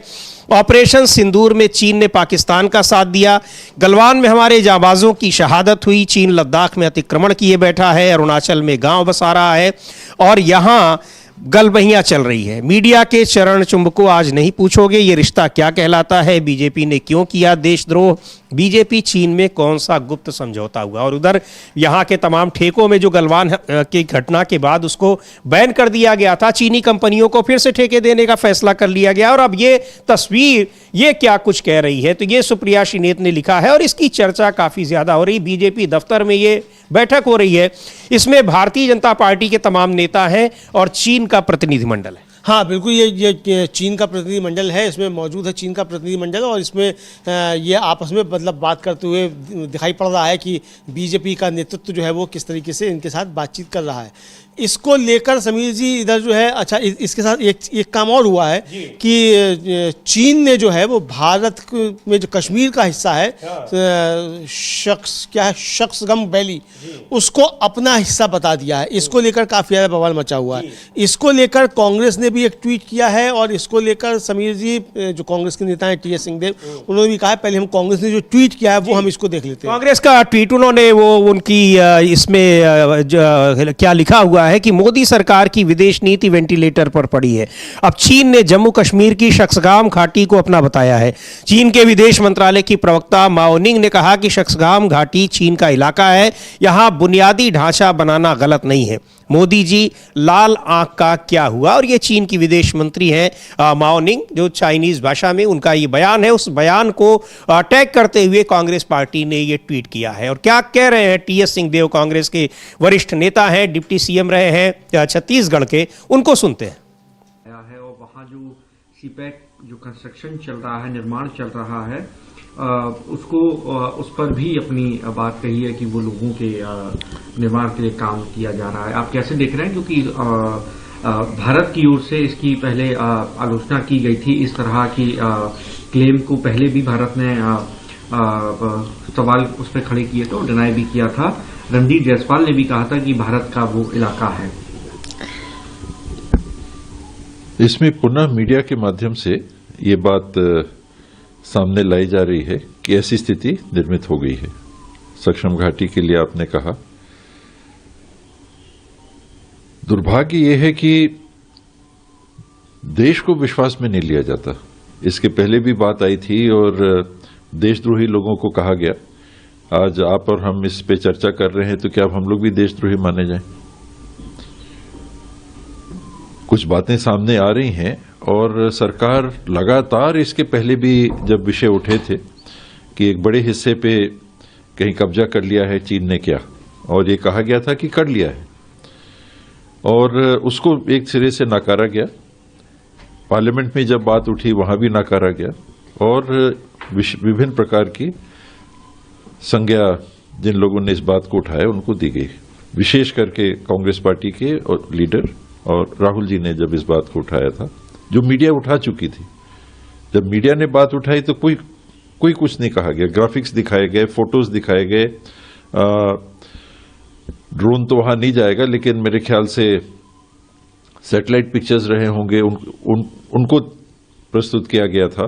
ऑपरेशन सिंदूर में चीन ने पाकिस्तान का साथ दिया। गलवान में हमारे जाबाजों की शहादत हुई। चीन लद्दाख में अतिक्रमण किए बैठा है, अरुणाचल में गांव बसा रहा है और यहाँ गलबहियां चल रही है। मीडिया के चरण चुंबको आज नहीं पूछोगे ये रिश्ता क्या कहलाता है, बीजेपी ने क्यों किया देशद्रोह, बीजेपी चीन में कौन सा गुप्त समझौता हुआ। और उधर यहाँ के तमाम ठेकों में जो गलवान की घटना के बाद उसको बैन कर दिया गया था, चीनी कंपनियों को फिर से ठेके देने का फैसला कर लिया गया। और अब ये तस्वीर ये क्या कुछ कह रही है, तो ये सुप्रिया श्रीनेत ने लिखा है और इसकी चर्चा काफ़ी ज़्यादा हो रही। बीजेपी दफ्तर में ये बैठक हो रही है, इसमें भारतीय जनता पार्टी के तमाम नेता हैं और चीन का प्रतिनिधिमंडल है। हाँ बिल्कुल, ये चीन का प्रतिनिधिमंडल है, इसमें मौजूद है चीन का प्रतिनिधिमंडल। और इसमें ये आपस में मतलब बात करते हुए दिखाई पड़ रहा है कि बीजेपी का नेतृत्व जो है वो किस तरीके से इनके साथ बातचीत कर रहा है। इसको लेकर समीर जी इधर जो है, अच्छा इसके साथ एक काम और हुआ है कि चीन ने जो है वो भारत में जो कश्मीर का हिस्सा है, शख्सगम वैली, उसको अपना हिस्सा बता दिया है। इसको लेकर काफ़ी ज़्यादा बवाल मचा हुआ है। इसको लेकर कांग्रेस ने भी एक ट्वीट किया है और इसको लेकर समीर जी जो कांग्रेस के नेता हैं टी.एस. सिंहदेव, उन्होंने भी कहा है, पहले हम कांग्रेस ने जो ट्वीट किया है वो हम इसको देख लेते हैं। कांग्रेस का ट्वीट, उन्होंने वो उनकी इसमें क्या लिखा हुआ है कि मोदी सरकार की विदेश नीति वेंटिलेटर पर पड़ी है। अब चीन ने जम्मू कश्मीर की शख्सगाम घाटी को अपना बताया है। चीन के विदेश मंत्रालय की प्रवक्ता माओ निंग ने कहा कि शख्सगाम घाटी चीन का इलाका है, यहां बुनियादी ढांचा बनाना गलत नहीं है। मोदी जी लाल आंख का क्या हुआ। और ये चीन की विदेश मंत्री हैं माओ निंग, जो चाइनीज भाषा में उनका ये बयान है, उस बयान को टैग करते हुए कांग्रेस पार्टी ने ये ट्वीट किया है। और क्या कह रहे हैं टी.एस. सिंहदेव, कांग्रेस के वरिष्ठ नेता हैं, डिप्टी सीएम रहे हैं छत्तीसगढ़ के, उनको सुनते हैं। और वहाँ जो सीपैक जो कंस्ट्रक्शन चल रहा है, निर्माण चल रहा है, उसको उस पर भी अपनी बात कही है कि वो लोगों के निर्माण के लिए काम किया जा रहा है। आप कैसे देख रहे हैं, क्योंकि भारत की ओर से इसकी पहले आलोचना की गई थी, इस तरह की क्लेम को पहले भी भारत ने सवाल उस पर खड़े किए थे और डिनाई भी किया था। रणदीप जायसवाल ने भी कहा था कि भारत का वो इलाका है। इसमें पुनः मीडिया के माध्यम से ये बात सामने लाई जा रही है कि ऐसी स्थिति निर्मित हो गई है। सक्षम घाटी के लिए आपने कहा, दुर्भाग्य ये है कि देश को विश्वास में नहीं लिया जाता। इसके पहले भी बात आई थी और देशद्रोही लोगों को कहा गया। आज आप और हम इस पे चर्चा कर रहे हैं तो क्या अब हम लोग भी देशद्रोही माने जाएं? कुछ बातें सामने आ रही हैं और सरकार लगातार, इसके पहले भी जब विषय उठे थे कि एक बड़े हिस्से पे कहीं कब्जा कर लिया है चीन ने, क्या, और ये कहा गया था कि कर लिया है, और उसको एक सिरे से नकारा गया। पार्लियामेंट में जब बात उठी वहां भी नकारा गया और विभिन्न प्रकार की संज्ञा जिन लोगों ने इस बात को उठाया उनको दी गई। विशेष करके कांग्रेस पार्टी के लीडर और राहुल जी ने जब इस बात को उठाया था, जो मीडिया उठा चुकी थी, जब मीडिया ने बात उठाई तो कोई कुछ नहीं कहा गया। ग्राफिक्स दिखाए गए, फोटोज दिखाए गए, ड्रोन तो वहां नहीं जाएगा लेकिन मेरे ख्याल से सैटेलाइट पिक्चर्स रहे होंगे, उनको प्रस्तुत किया गया था।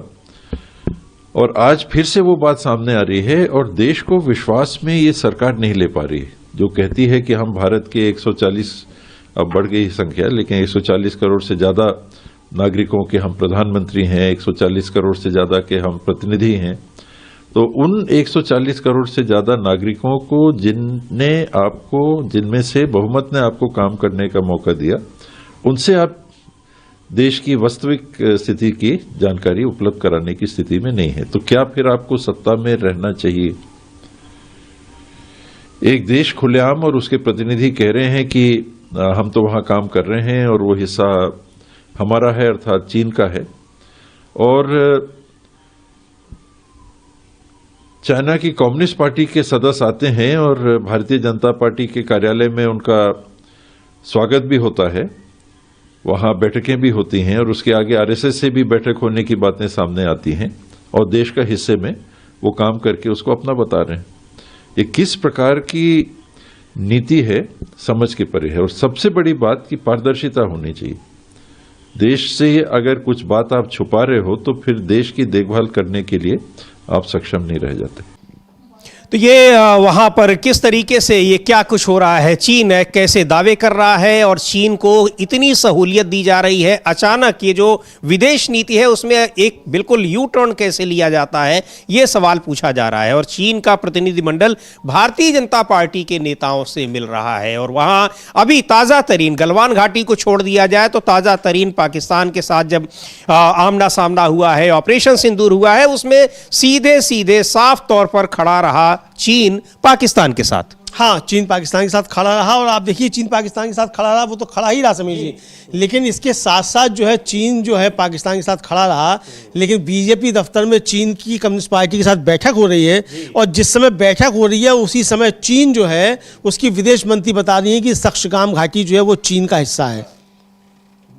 और आज फिर से वो बात सामने आ रही है और देश को विश्वास में ये सरकार नहीं ले पा रही, जो कहती है कि हम भारत के 140, अब बढ़ गई संख्या, लेकिन 140 करोड़ से ज्यादा नागरिकों के हम प्रधानमंत्री हैं, 140 करोड़ से ज्यादा के हम प्रतिनिधि हैं। तो उन 140 करोड़ से ज्यादा नागरिकों को जिनमें से बहुमत ने आपको काम करने का मौका दिया, उनसे आप देश की वास्तविक स्थिति की जानकारी उपलब्ध कराने की स्थिति में नहीं है। तो क्या फिर आपको सत्ता में रहना चाहिए? एक देश खुलेआम और उसके प्रतिनिधि कह रहे हैं कि हम तो वहां काम कर रहे हैं और वो हिस्सा हमारा है, अर्थात चीन का है, और चाइना की कम्युनिस्ट पार्टी के सदस्य आते हैं और भारतीय जनता पार्टी के कार्यालय में उनका स्वागत भी होता है, वहां बैठकें भी होती हैं और उसके आगे आरएसएस से भी बैठक होने की बातें सामने आती हैं और देश का हिस्से में वो काम करके उसको अपना बता रहे हैं। ये किस प्रकार की नीति है, समझ के परे है। और सबसे बड़ी बात कि पारदर्शिता होनी चाहिए। देश से अगर कुछ बात आप छुपा रहे हो तो फिर देश की देखभाल करने के लिए आप सक्षम नहीं रह जाते। तो ये वहां पर किस तरीके से ये क्या कुछ हो रहा है, चीन कैसे दावे कर रहा है और चीन को इतनी सहूलियत दी जा रही है, अचानक ये जो विदेश नीति है उसमें एक बिल्कुल यू टर्न कैसे लिया जाता है, ये सवाल पूछा जा रहा है। और चीन का प्रतिनिधिमंडल भारतीय जनता पार्टी के नेताओं से मिल रहा है और वहां अभी ताज़ा तरीन गलवान घाटी को छोड़ दिया जाए तो ताज़ा तरीन पाकिस्तान के साथ जब आमना सामना हुआ है, ऑपरेशन सिंदूर हुआ है, उसमें सीधे सीधे साफ तौर पर खड़ा रहा चीन पाकिस्तान के साथ। हाँ, चीन पाकिस्तान के साथ खड़ा रहा और आप देखिए चीन पाकिस्तान के साथ खड़ा रहा, वो तो खड़ा ही रहा समझिए, लेकिन इसके साथ साथ जो है चीन जो है पाकिस्तान के साथ खड़ा रहा, लेकिन बीजेपी दफ्तर में चीन की कम्युनिस्ट पार्टी के साथ बैठक हो रही है और जिस समय बैठक हो रही है उसी समय चीन जो है उसकी विदेश मंत्री बता रही है कि सक्षगाम घाटी जो है वो चीन का हिस्सा है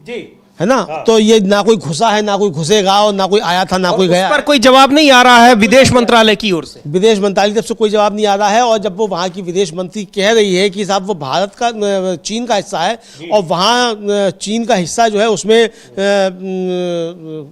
जी, है ना। तो ये ना कोई घुसा है, ना कोई घुसेगा और ना कोई आया था, ना कोई गया। उस पर कोई जवाब नहीं आ रहा है विदेश मंत्रालय की ओर से, विदेश मंत्रालय की तरफ से कोई जवाब नहीं आ रहा है। और जब वो वहाँ की विदेश मंत्री कह रही है कि साहब वो भारत का चीन का हिस्सा है और वहाँ चीन का हिस्सा जो है उसमें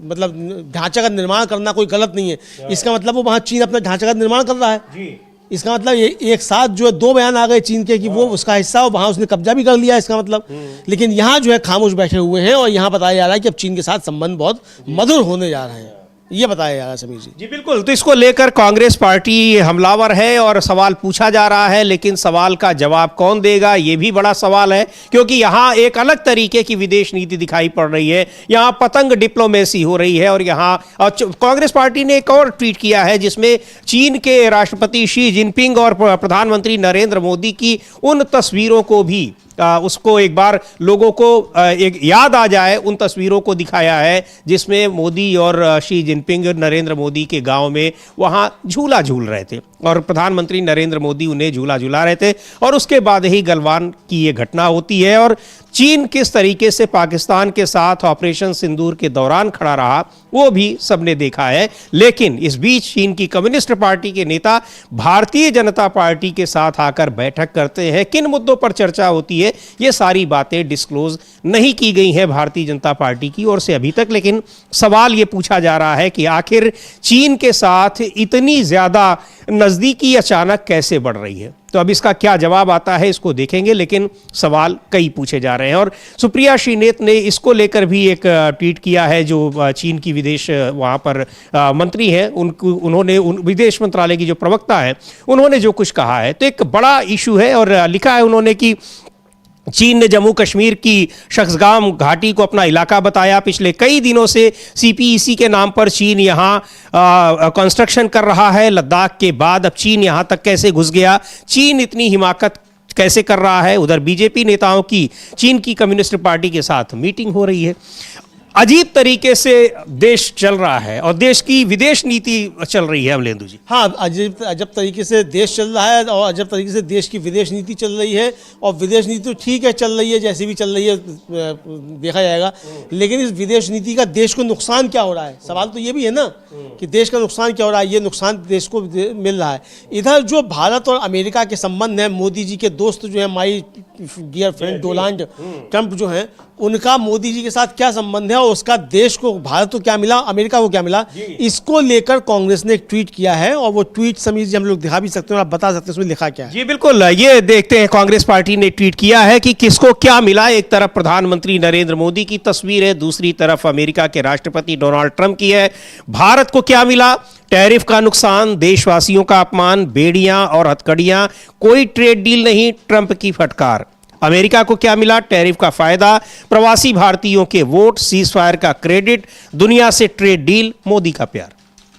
मतलब ढांचे का निर्माण करना कोई गलत नहीं है, इसका मतलब वो वहाँ चीन अपना ढांचे का निर्माण कर रहा है। इसका मतलब ये एक साथ जो है दो बयान आ गए चीन के कि वो उसका हिस्सा और वहां उसने कब्जा भी कर लिया, इसका मतलब। लेकिन यहाँ जो है खामोश बैठे हुए हैं और यहाँ बताया जा रहा है कि अब चीन के साथ संबंध बहुत मधुर होने जा रहे हैं, ये बताया जा रहा है समीर जी। जी बिल्कुल। तो इसको लेकर कांग्रेस पार्टी हमलावर है और सवाल पूछा जा रहा है, लेकिन सवाल का जवाब कौन देगा ये भी बड़ा सवाल है, क्योंकि यहाँ एक अलग तरीके की विदेश नीति दिखाई पड़ रही है, यहाँ पतंग डिप्लोमेसी हो रही है। और यहाँ कांग्रेस पार्टी ने एक और ट्वीट किया है जिसमें चीन के राष्ट्रपति शी जिनपिंग और प्रधानमंत्री नरेंद्र मोदी की उन तस्वीरों को भी उसको एक बार लोगों को एक याद आ जाए, उन तस्वीरों को दिखाया है जिसमें मोदी और शी जिनपिंग नरेंद्र मोदी के गांव में वहां झूला झूल रहे थे और प्रधानमंत्री नरेंद्र मोदी उन्हें झूला झूला रहे थे। और उसके बाद ही गलवान की ये घटना होती है और चीन किस तरीके से पाकिस्तान के साथ ऑपरेशन सिंदूर के दौरान खड़ा रहा वो भी सबने देखा है। लेकिन इस बीच चीन की कम्युनिस्ट पार्टी के नेता भारतीय जनता पार्टी के साथ आकर बैठक करते हैं, किन मुद्दों पर चर्चा होती है ये सारी बातें डिस्क्लोज नहीं की गई हैं भारतीय जनता पार्टी की ओर से अभी तक। लेकिन सवाल ये पूछा जा रहा है कि आखिर चीन के साथ इतनी ज्यादा नजदीकी अचानक कैसे बढ़ रही है। तो अब इसका क्या जवाब आता है इसको देखेंगे, लेकिन सवाल कई पूछे जा रहे हैं। और सुप्रिया श्रीनेत ने इसको लेकर भी एक ट्वीट किया है, जो चीन की विदेश वहाँ पर मंत्री हैं, उन्होंने विदेश मंत्रालय की जो प्रवक्ता है उन्होंने जो कुछ कहा है तो एक बड़ा इशू है। और लिखा है उन्होंने कि चीन ने जम्मू कश्मीर की शख्सगाम घाटी को अपना इलाका बताया। पिछले कई दिनों से सीपीईसी के नाम पर चीन यहाँ कंस्ट्रक्शन कर रहा है। लद्दाख के बाद अब चीन यहाँ तक कैसे घुस गया, चीन इतनी हिमाकत कैसे कर रहा है। उधर बीजेपी नेताओं की चीन की कम्युनिस्ट पार्टी के साथ मीटिंग हो रही है। अजीब तरीके से देश चल रहा है और देश की विदेश नीति चल रही है अमलेंदु जी। हाँ, अजब तरीके से देश चल रहा है और अजब तरीके से देश की विदेश नीति चल रही है। और विदेश नीति तो ठीक है, चल रही है, जैसी भी चल रही है देखा जाएगा। लेकिन इस विदेश नीति का देश को नुकसान क्या हो रहा है, सवाल तो ये भी है ना कि देश का नुकसान क्या हो रहा है। ये नुकसान देश को मिल रहा है। इधर जो भारत और अमेरिका के संबंध हैं, मोदी जी के दोस्त जो है my dear friend Donald Trump जो हैं, उनका मोदी जी के साथ क्या संबंध है और उसका देश को, भारत को क्या मिला, अमेरिका को क्या मिला, इसको लेकर कांग्रेस ने एक ट्वीट किया है। और वो ट्वीट समीर जी हम लोग दिखा भी सकते हैं और आप बता सकते हैं उसमें लिखा क्या है। जी बिल्कुल, ये देखते हैं कांग्रेस पार्टी ने ट्वीट किया है कि किसको क्या मिला। एक तरफ प्रधानमंत्री नरेंद्र मोदी की तस्वीर है, दूसरी तरफ अमेरिका के राष्ट्रपति डोनाल्ड ट्रंप की है। भारत को क्या मिला, टैरिफ का नुकसान, देशवासियों का अपमान, बेड़ियां और हथकड़ियां, कोई ट्रेड डील नहीं, ट्रंप की फटकार। अमेरिका को क्या मिला, टैरिफ का फायदा, प्रवासी भारतीयों के वोट, सीज फायर का क्रेडिट, दुनिया से ट्रेड डील, मोदी का प्यार।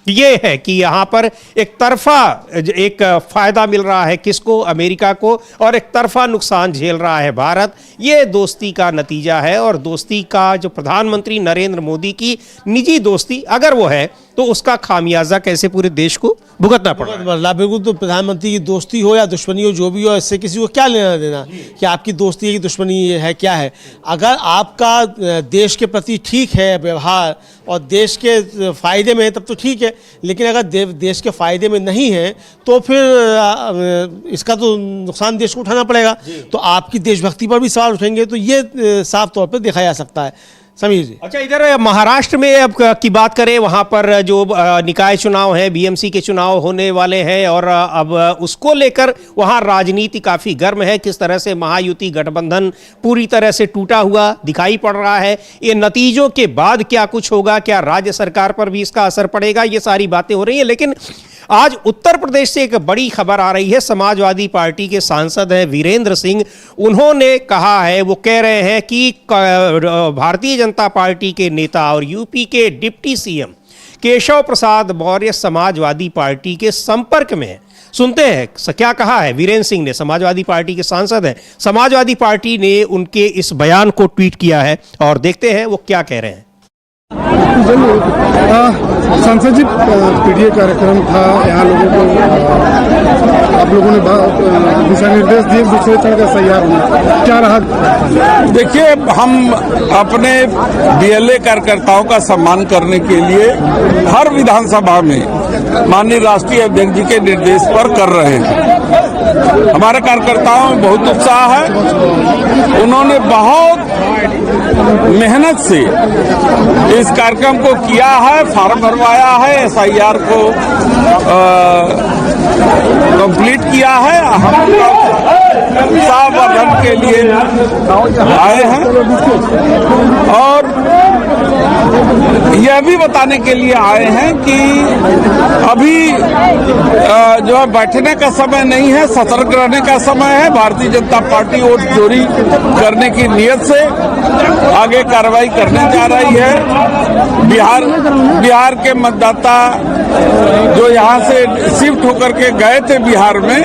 ये है कि यहां पर एक तरफा एक फायदा मिल रहा है किसको, अमेरिका को, और एक तरफा नुकसान झेल रहा है भारत। ये दोस्ती का नतीजा है। और दोस्ती का जो प्रधानमंत्री नरेंद्र मोदी की निजी दोस्ती अगर वो है तो उसका खामियाजा कैसे पूरे देश को भुगतना पड़ रहा है। बिल्कुल, तो प्रधानमंत्री की दोस्ती हो या दुश्मनी हो, जो भी हो, इससे किसी को क्या लेना देना कि आपकी दोस्ती है कि दुश्मनी है, क्या है। अगर आपका देश के प्रति ठीक है व्यवहार और देश के फायदे में है तब तो ठीक है। लेकिन अगर देश के फायदे में नहीं है तो फिर इसका तो नुकसान देश को उठाना पड़ेगा। तो आपकी देशभक्ति पर भी सवाल उठेंगे। तो ये साफ तौर पर देखा जा सकता है। समीर जी, अच्छा, इधर महाराष्ट्र में अब की बात करें, वहां पर जो निकाय चुनाव है, बीएमसी के चुनाव होने वाले हैं और अब उसको लेकर वहां राजनीति काफी गर्म है। किस तरह से महायुति गठबंधन पूरी तरह से टूटा हुआ दिखाई पड़ रहा है। ये नतीजों के बाद क्या कुछ होगा, क्या राज्य सरकार पर भी इसका असर पड़ेगा, ये सारी बातें हो रही है। लेकिन आज उत्तर प्रदेश से एक बड़ी खबर आ रही है। समाजवादी पार्टी के सांसद हैं वीरेंद्र सिंह, उन्होंने कहा है, वो कह रहे हैं कि भारतीय जनता पार्टी के नेता और यूपी के deputy CM Keshav Prasad Maurya Samajwadi party के संपर्क में है। सुनते हैं क्या कहा है वीरेंद्र सिंह ने, समाजवादी पार्टी के सांसद हैं। समाजवादी पार्टी ने उनके इस बयान को ट्वीट किया है और देखते हैं वो क्या कह रहे हैं। सांसद जी, पीडीए कार्यक्रम था, यहाँ लोगों को आप लोगों ने दिशा निर्देश दिए दूसरे चरण का तैयार होना, क्या रहा? देखिए, हम अपने बीएलए कार्यकर्ताओं का सम्मान करने के लिए हर विधानसभा में माननीय राष्ट्रीय अध्यक्ष जी के निर्देश पर कर रहे हैं। हमारे कार्यकर्ताओं में बहुत उत्साह है। उन्होंने बहुत मेहनत से इस कार्यक्रम को किया है, फॉर्म भरवाया है, एसआईआर को कंप्लीट किया है। हम उत्साह वर्धन के लिए आए हैं और यह भी बताने के लिए आए हैं कि अभी जो है बैठने का समय नहीं है, सतर्क रहने का समय है। भारतीय जनता पार्टी वोट चोरी करने की नीयत से आगे कार्रवाई करने जा रही है। बिहार के मतदाता जो यहाँ से शिफ्ट होकर के गए थे बिहार में,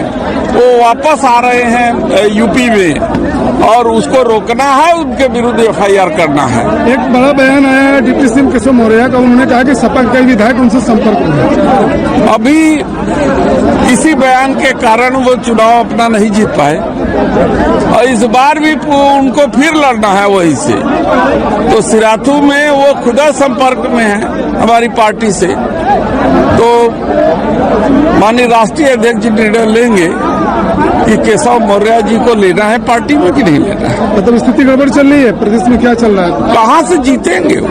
वो वापस आ रहे हैं यूपी में। और उसको रोकना है, उनके विरुद्ध FIR करना है। एक बड़ा बयान आया है डिप्टी सीएम केशव मौर्य का, उन्होंने कहा कि सपा के कई विधायक उनसे संपर्क में। अभी इसी बयान के कारण वो चुनाव अपना नहीं जीत पाए और इस बार भी उनको फिर लड़ना है वहीं से। तो सिराथू में वो खुदा संपर्क में है हमारी पार्टी से, तो माननीय राष्ट्रीय अध्यक्ष निर्णय लेंगे कि केशव मौर्य जी को लेना है पार्टी में कि नहीं लेना है। मतलब स्थिति गड़बड़ चल रही है प्रदेश में, क्या चल रहा है? कहाँ से जीतेंगे वो?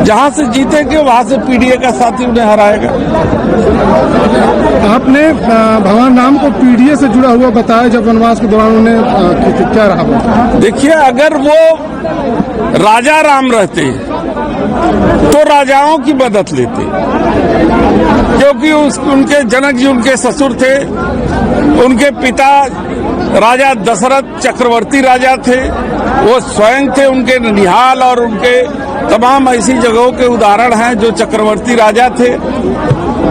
जहाँ से जीतेंगे वहाँ से PDA का साथी उन्हें हराएगा। आपने भगवान राम को PDA से जुड़ा हुआ बताया जब वनवास के दौरान उन्हें, क्या रहा? देखिए, अगर वो राजा राम रहते तो राजाओं की मदद लेते, क्योंकि उनके जनक जी उनके ससुर थे, उनके पिता राजा दशरथ चक्रवर्ती राजा थे, वो स्वयं थे, उनके ननिहाल और उनके तमाम ऐसी जगहों के उदाहरण हैं जो चक्रवर्ती राजा थे।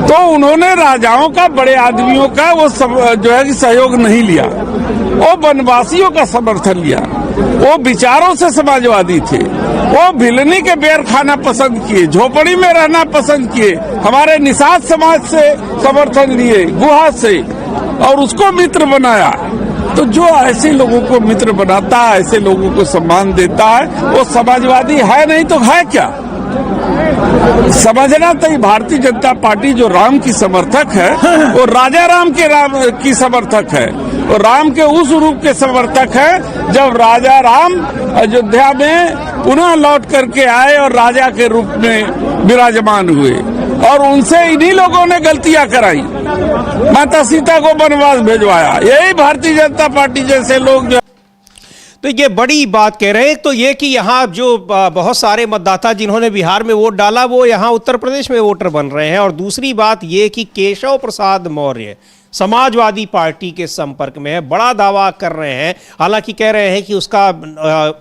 तो उन्होंने राजाओं का, बड़े आदमियों का वो जो है कि सहयोग नहीं लिया, वो वनवासियों का समर्थन लिया, वो विचारों से समाजवादी थे, वो भिलनी के बेर खाना पसंद किए, झोपड़ी में रहना पसंद किए, हमारे निषाद समाज से समर्थन लिए, गुहा से, और उसको मित्र बनाया। तो जो ऐसे लोगों को मित्र बनाता है, ऐसे लोगों को सम्मान देता है, वो समाजवादी है, नहीं तो है क्या? समझना तो भारतीय जनता पार्टी जो राम की समर्थक है वो राजा राम की समर्थक है, और राम के उस रूप के समर्थक है जब राजा राम अयोध्या में पुनः लौट करके आए और राजा के रूप में विराजमान हुए, और उनसे इन्हीं लोगों ने गलतियां कराई, माता सीता को वनवास भेजवाया। यही भारतीय जनता पार्टी जैसे लोग जो तो ये बड़ी बात कह रहे हैं। तो ये कि यहाँ जो बहुत सारे मतदाता जिन्होंने बिहार में वोट डाला वो यहाँ उत्तर प्रदेश में वोटर बन रहे हैं, और दूसरी बात ये कि केशव प्रसाद मौर्य समाजवादी पार्टी के संपर्क में है, बड़ा दावा कर रहे हैं। हालांकि कह रहे हैं कि उसका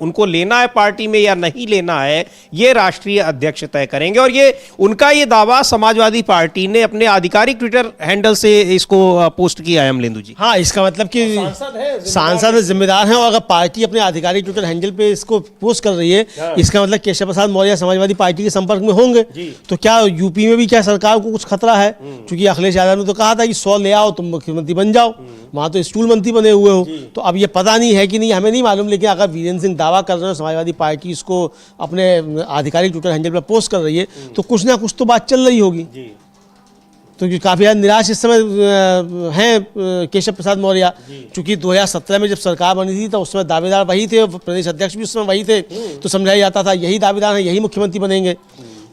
उनको लेना है पार्टी में या नहीं लेना है ये राष्ट्रीय अध्यक्ष तय करेंगे, और ये उनका ये दावा समाजवादी पार्टी ने अपने आधिकारिक ट्विटर हैंडल से इसको पोस्ट किया है। अमलेंदु जी, हाँ, इसका मतलब कि सांसद जिम्मेदार हैं, और अगर पार्टी अपने आधिकारिक ट्विटर हैंडल पे इसको पोस्ट कर रही है, इसका मतलब केशव प्रसाद मौर्य समाजवादी पार्टी के संपर्क में होंगे। तो क्या यूपी में भी क्या सरकार को कुछ खतरा है? क्योंकि अखिलेश यादव ने तो कहा था कि 100 ले आओ, मुख्यमंत्री बन जाओ, वहां तो स्टूल मंत्री बने हुए हो। तो अब ये पता नहीं है कि नहीं, हमें नहीं मालूम, लेकिन अगर वीरेंद्र सिंह दावा कर रहे हो समाजवादी पार्टी इसको अपने आधिकारिक ट्विटर हैंडल पर पोस्ट कर रही है, तो कुछ ना कुछ तो बात चल रही होगी। तो काफी ज्यादा निराश इस समय हैं केशव प्रसाद मौर्य, चूंकि 2017 में जब सरकार बनी थी तो उस समय दावेदार वही थे, प्रदेश अध्यक्ष भी उस समय वही थे, तो समझाया जाता था यही दावेदार हैं, यही मुख्यमंत्री बनेंगे।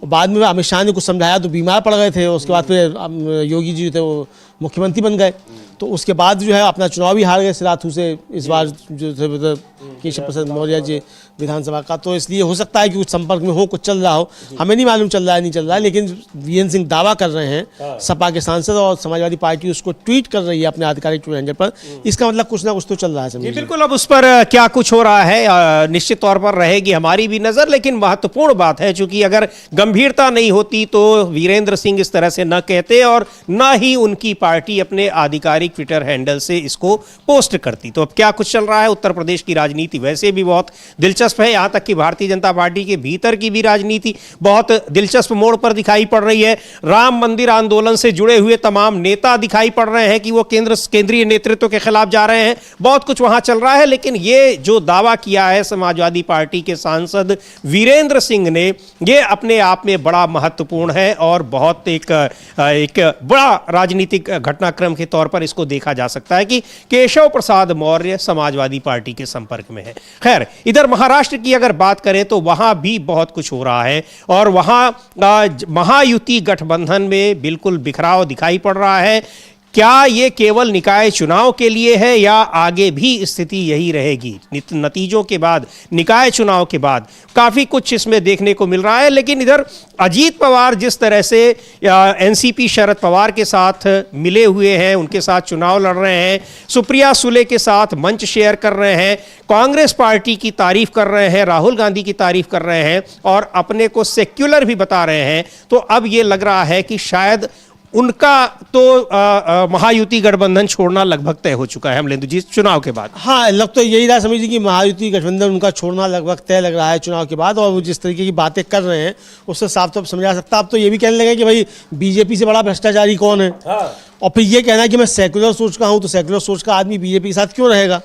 बाद में अमित शाह ने कुछ समझाया तो बीमार पड़ गए थे, उसके बाद फिर योगी जी थे वो मुख्यमंत्री बन गए। तो उसके बाद जो है अपना चुनाव भी हार गए सिराथू से इस बार जो थे केशव प्रसाद मौर्य जी विधानसभा का। तो इसलिए हो सकता है कि कुछ संपर्क में हो, कुछ चल रहा हो, हमें नहीं मालूम चल रहा है नहीं चल रहा है, लेकिन वीरेंद्र सिंह दावा कर रहे हैं, सपा के सांसद और समाजवादी पार्टी उसको ट्वीट कर रही है अपने आधिकारिक ट्विटर हैंडल पर, इसका मतलब कुछ ना कुछ तो चल रहा है। बिल्कुल, अब उस पर क्या कुछ हो रहा है निश्चित तौर पर रहेगी हमारी भी नजर, लेकिन महत्वपूर्ण बात है चूंकि अगर गंभीरता नहीं होती तो वीरेंद्र सिंह इस तरह से न कहते और न ही उनकी पार्टी अपने आधिकारिक ट्विटर हैंडल से इसको पोस्ट करती। तो अब क्या कुछ चल रहा है, उत्तर प्रदेश की राजनीति वैसे भी बहुत दिलचस्प है, यहां तक कि भारतीय जनता पार्टी के भीतर की भी राजनीति बहुत दिलचस्प मोड़ पर दिखाई पड़ रही है। राम मंदिर आंदोलन से जुड़े हुए तमाम नेता दिखाई पड़ रहे हैं कि वो केंद्रीय नेतृत्व के खिलाफ जा रहे हैं, बहुत कुछ वहां चल रहा है। लेकिन ये जो दावा किया है समाजवादी पार्टी के सांसद वीरेंद्र सिंह ने, ये अपने आप में बड़ा महत्वपूर्ण है और बहुत एक बड़ा राजनीतिक घटनाक्रम के तौर पर इसको देखा जा सकता है कि केशव प्रसाद मौर्य समाजवादी पार्टी के संपर्क में है। खैर, इधर महाराष्ट्र की अगर बात करें तो वहां भी बहुत कुछ हो रहा है और वहां महायुति गठबंधन में बिल्कुल बिखराव दिखाई पड़ रहा है। क्या ये केवल निकाय चुनाव के लिए है या आगे भी स्थिति यही रहेगी? नतीजों के बाद, निकाय चुनाव के बाद काफ़ी कुछ इसमें देखने को मिल रहा है। लेकिन इधर अजीत पवार जिस तरह से एनसीपी शरद पवार के साथ मिले हुए हैं, उनके साथ चुनाव लड़ रहे हैं, सुप्रिया सुले के साथ मंच शेयर कर रहे हैं, कांग्रेस पार्टी की तारीफ कर रहे हैं, राहुल गांधी की तारीफ कर रहे हैं और अपने को सेक्युलर भी बता रहे हैं, तो अब ये लग रहा है कि शायद उनका तो महायुति गठबंधन छोड़ना लगभग तय हो चुका है अमलेंदु जी चुनाव के बाद। हाँ, लग तो यही रहा समझिए कि महायुति गठबंधन उनका छोड़ना लगभग तय लग रहा है चुनाव के बाद, और वो जिस तरीके की बातें कर रहे हैं उससे साफ तौर समझा सकता। अब तो ये भी कहने लगे कि भाई बीजेपी से बड़ा भ्रष्टाचारी कौन है। और फिर ये कहना है कि मैं सेक्युलर सोच का हूं, तो सेक्युलर सोच का आदमी बीजेपी के साथ क्यों रहेगा,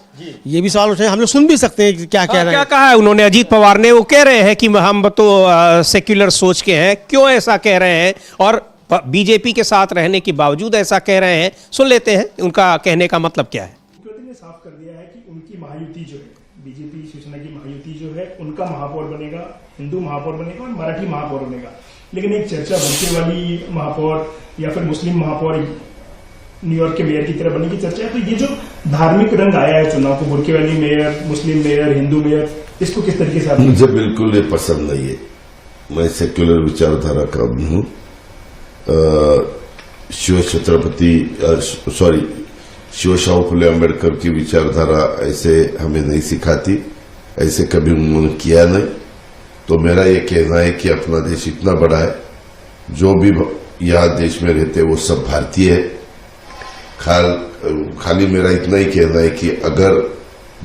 ये भी सवाल उठे। हम लोग सुन भी सकते हैं कि क्या कह रहे हैं। क्या कहा है उन्होंने, अजीत पवार ने? वो कह रहे हैं कि हम तो सेक्युलर सोच के हैं। क्यों ऐसा कह रहे हैं और बीजेपी के साथ रहने के बावजूद ऐसा कह रहे हैं? सुन लेते हैं उनका कहने का मतलब क्या है। मुख्यमंत्री ने साफ कर दिया है कि उनकी महायुति जो है, बीजेपी शिवसेना की महायुति जो है, उनका महापौर बनेगा, हिंदू महापौर बनेगा और मराठी महापौर बनेगा। लेकिन एक चर्चा भड़के वाली महापौर या फिर मुस्लिम महापौर न्यूयॉर्क के मेयर की तरह बनने की चर्चा है। तो ये जो धार्मिक रंग आया है चुनाव को, बुरके वाली मेयर, मुस्लिम मेयर, हिंदू मेयर, इसको किस तरीके से? मुझे बिल्कुल ये पसंद नहीं है। मैं सेक्युलर विचारधारा का हूँ। शिव शाहू फुले अम्बेडकर की विचारधारा ऐसे हमें नहीं सिखाती, ऐसे कभी उन्होंने किया नहीं। तो मेरा ये कहना है कि अपना देश इतना बड़ा है, जो भी यहाँ देश में रहते हैं वो सब भारतीय है। खाली मेरा इतना ही कहना है कि अगर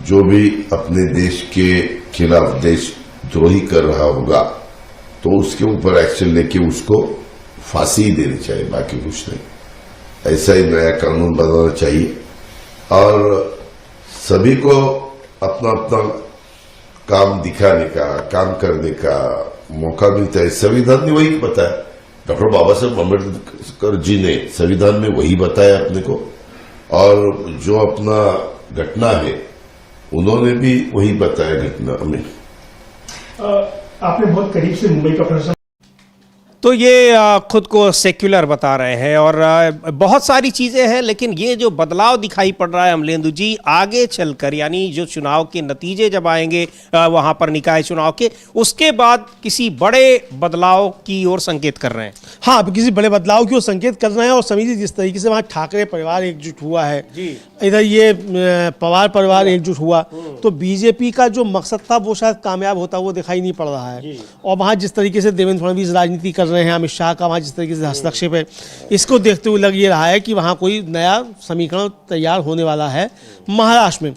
जो भी अपने देश के खिलाफ देशद्रोही कर रहा होगा तो उसके ऊपर एक्शन लेके उसको फांसी ही देनी चाहिए, बाकी कुछ नहीं। ऐसा ही नया कानून बनाना चाहिए और सभी को अपना अपना काम दिखाने का, काम करने का मौका मिलता है। संविधान ने वही बताया, डॉक्टर बाबा साहब अम्बेडकर जी ने संविधान में वही बताया अपने को, और जो अपना घटना है उन्होंने भी वही बताया घटना में। आपने बहुत करीब से मुंबई का प्रशासन, तो ये खुद को सेक्युलर बता रहे हैं और बहुत सारी चीज़ें हैं, लेकिन ये जो बदलाव दिखाई पड़ रहा है अमलेंदु जी आगे चलकर, यानी जो चुनाव के नतीजे जब आएंगे वहाँ पर निकाय चुनाव के, उसके बाद किसी बड़े बदलाव की ओर संकेत कर रहे हैं। हाँ, किसी बड़े बदलाव की ओर संकेत कर रहे हैं। और समझिए जिस तरीके से वहाँ ठाकरे परिवार एकजुट हुआ है, इधर ये पवार परिवार एकजुट हुआ, तो बीजेपी का जो मकसद था वो शायद कामयाब होता वो दिखाई नहीं पड़ रहा है। और वहाँ जिस तरीके से देवेंद्र फडणवीस राजनीति कर रहे हैं, अमित शाह का वहाँ जिस तरीके से हस्तक्षेप है, इसको देखते हुए लग ये रहा है कि वहाँ कोई नया समीकरण तैयार होने वाला है महाराष्ट्र में।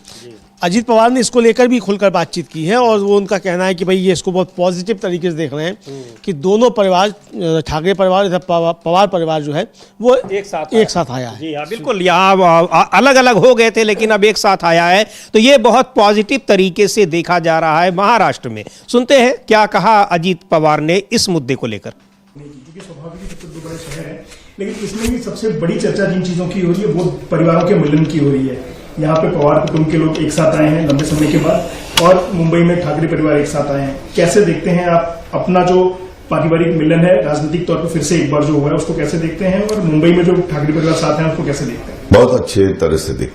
अजीत पवार ने इसको लेकर भी खुलकर बातचीत की है और वो उनका कहना है कि भाई ये इसको बहुत पॉजिटिव तरीके से देख रहे हैं कि दोनों परिवार, ठाकरे परिवार, पवार परिवार जो है वो एक साथ आया है। जी हाँ, बिल्कुल। यहाँ अलग अलग हो गए थे लेकिन अब एक साथ आया है, तो ये बहुत पॉजिटिव तरीके से देखा जा रहा है महाराष्ट्र में। सुनते हैं क्या कहा अजीत पवार ने इस मुद्दे को लेकर। क्योंकि स्वाभाविक सबसे दो बड़े शहर है, लेकिन इसमें भी सबसे बड़ी चर्चा जिन चीजों की हो रही है वो परिवारों के मिलन की हो रही है। यहाँ पे पवार कुटुंब के लोग एक साथ आए हैं लंबे समय के बाद, और मुंबई में ठाकरे परिवार एक साथ आए हैं। कैसे देखते हैं आप अपना जो पारिवारिक मिलन है राजनीतिक तौर पर फिर से एक बार जो हुआ है उसको कैसे देखते हैं, और मुंबई में जो ठाकरे परिवार साथ हैं उसको कैसे देखते हैं? बहुत अच्छे तरह से देखते हैं।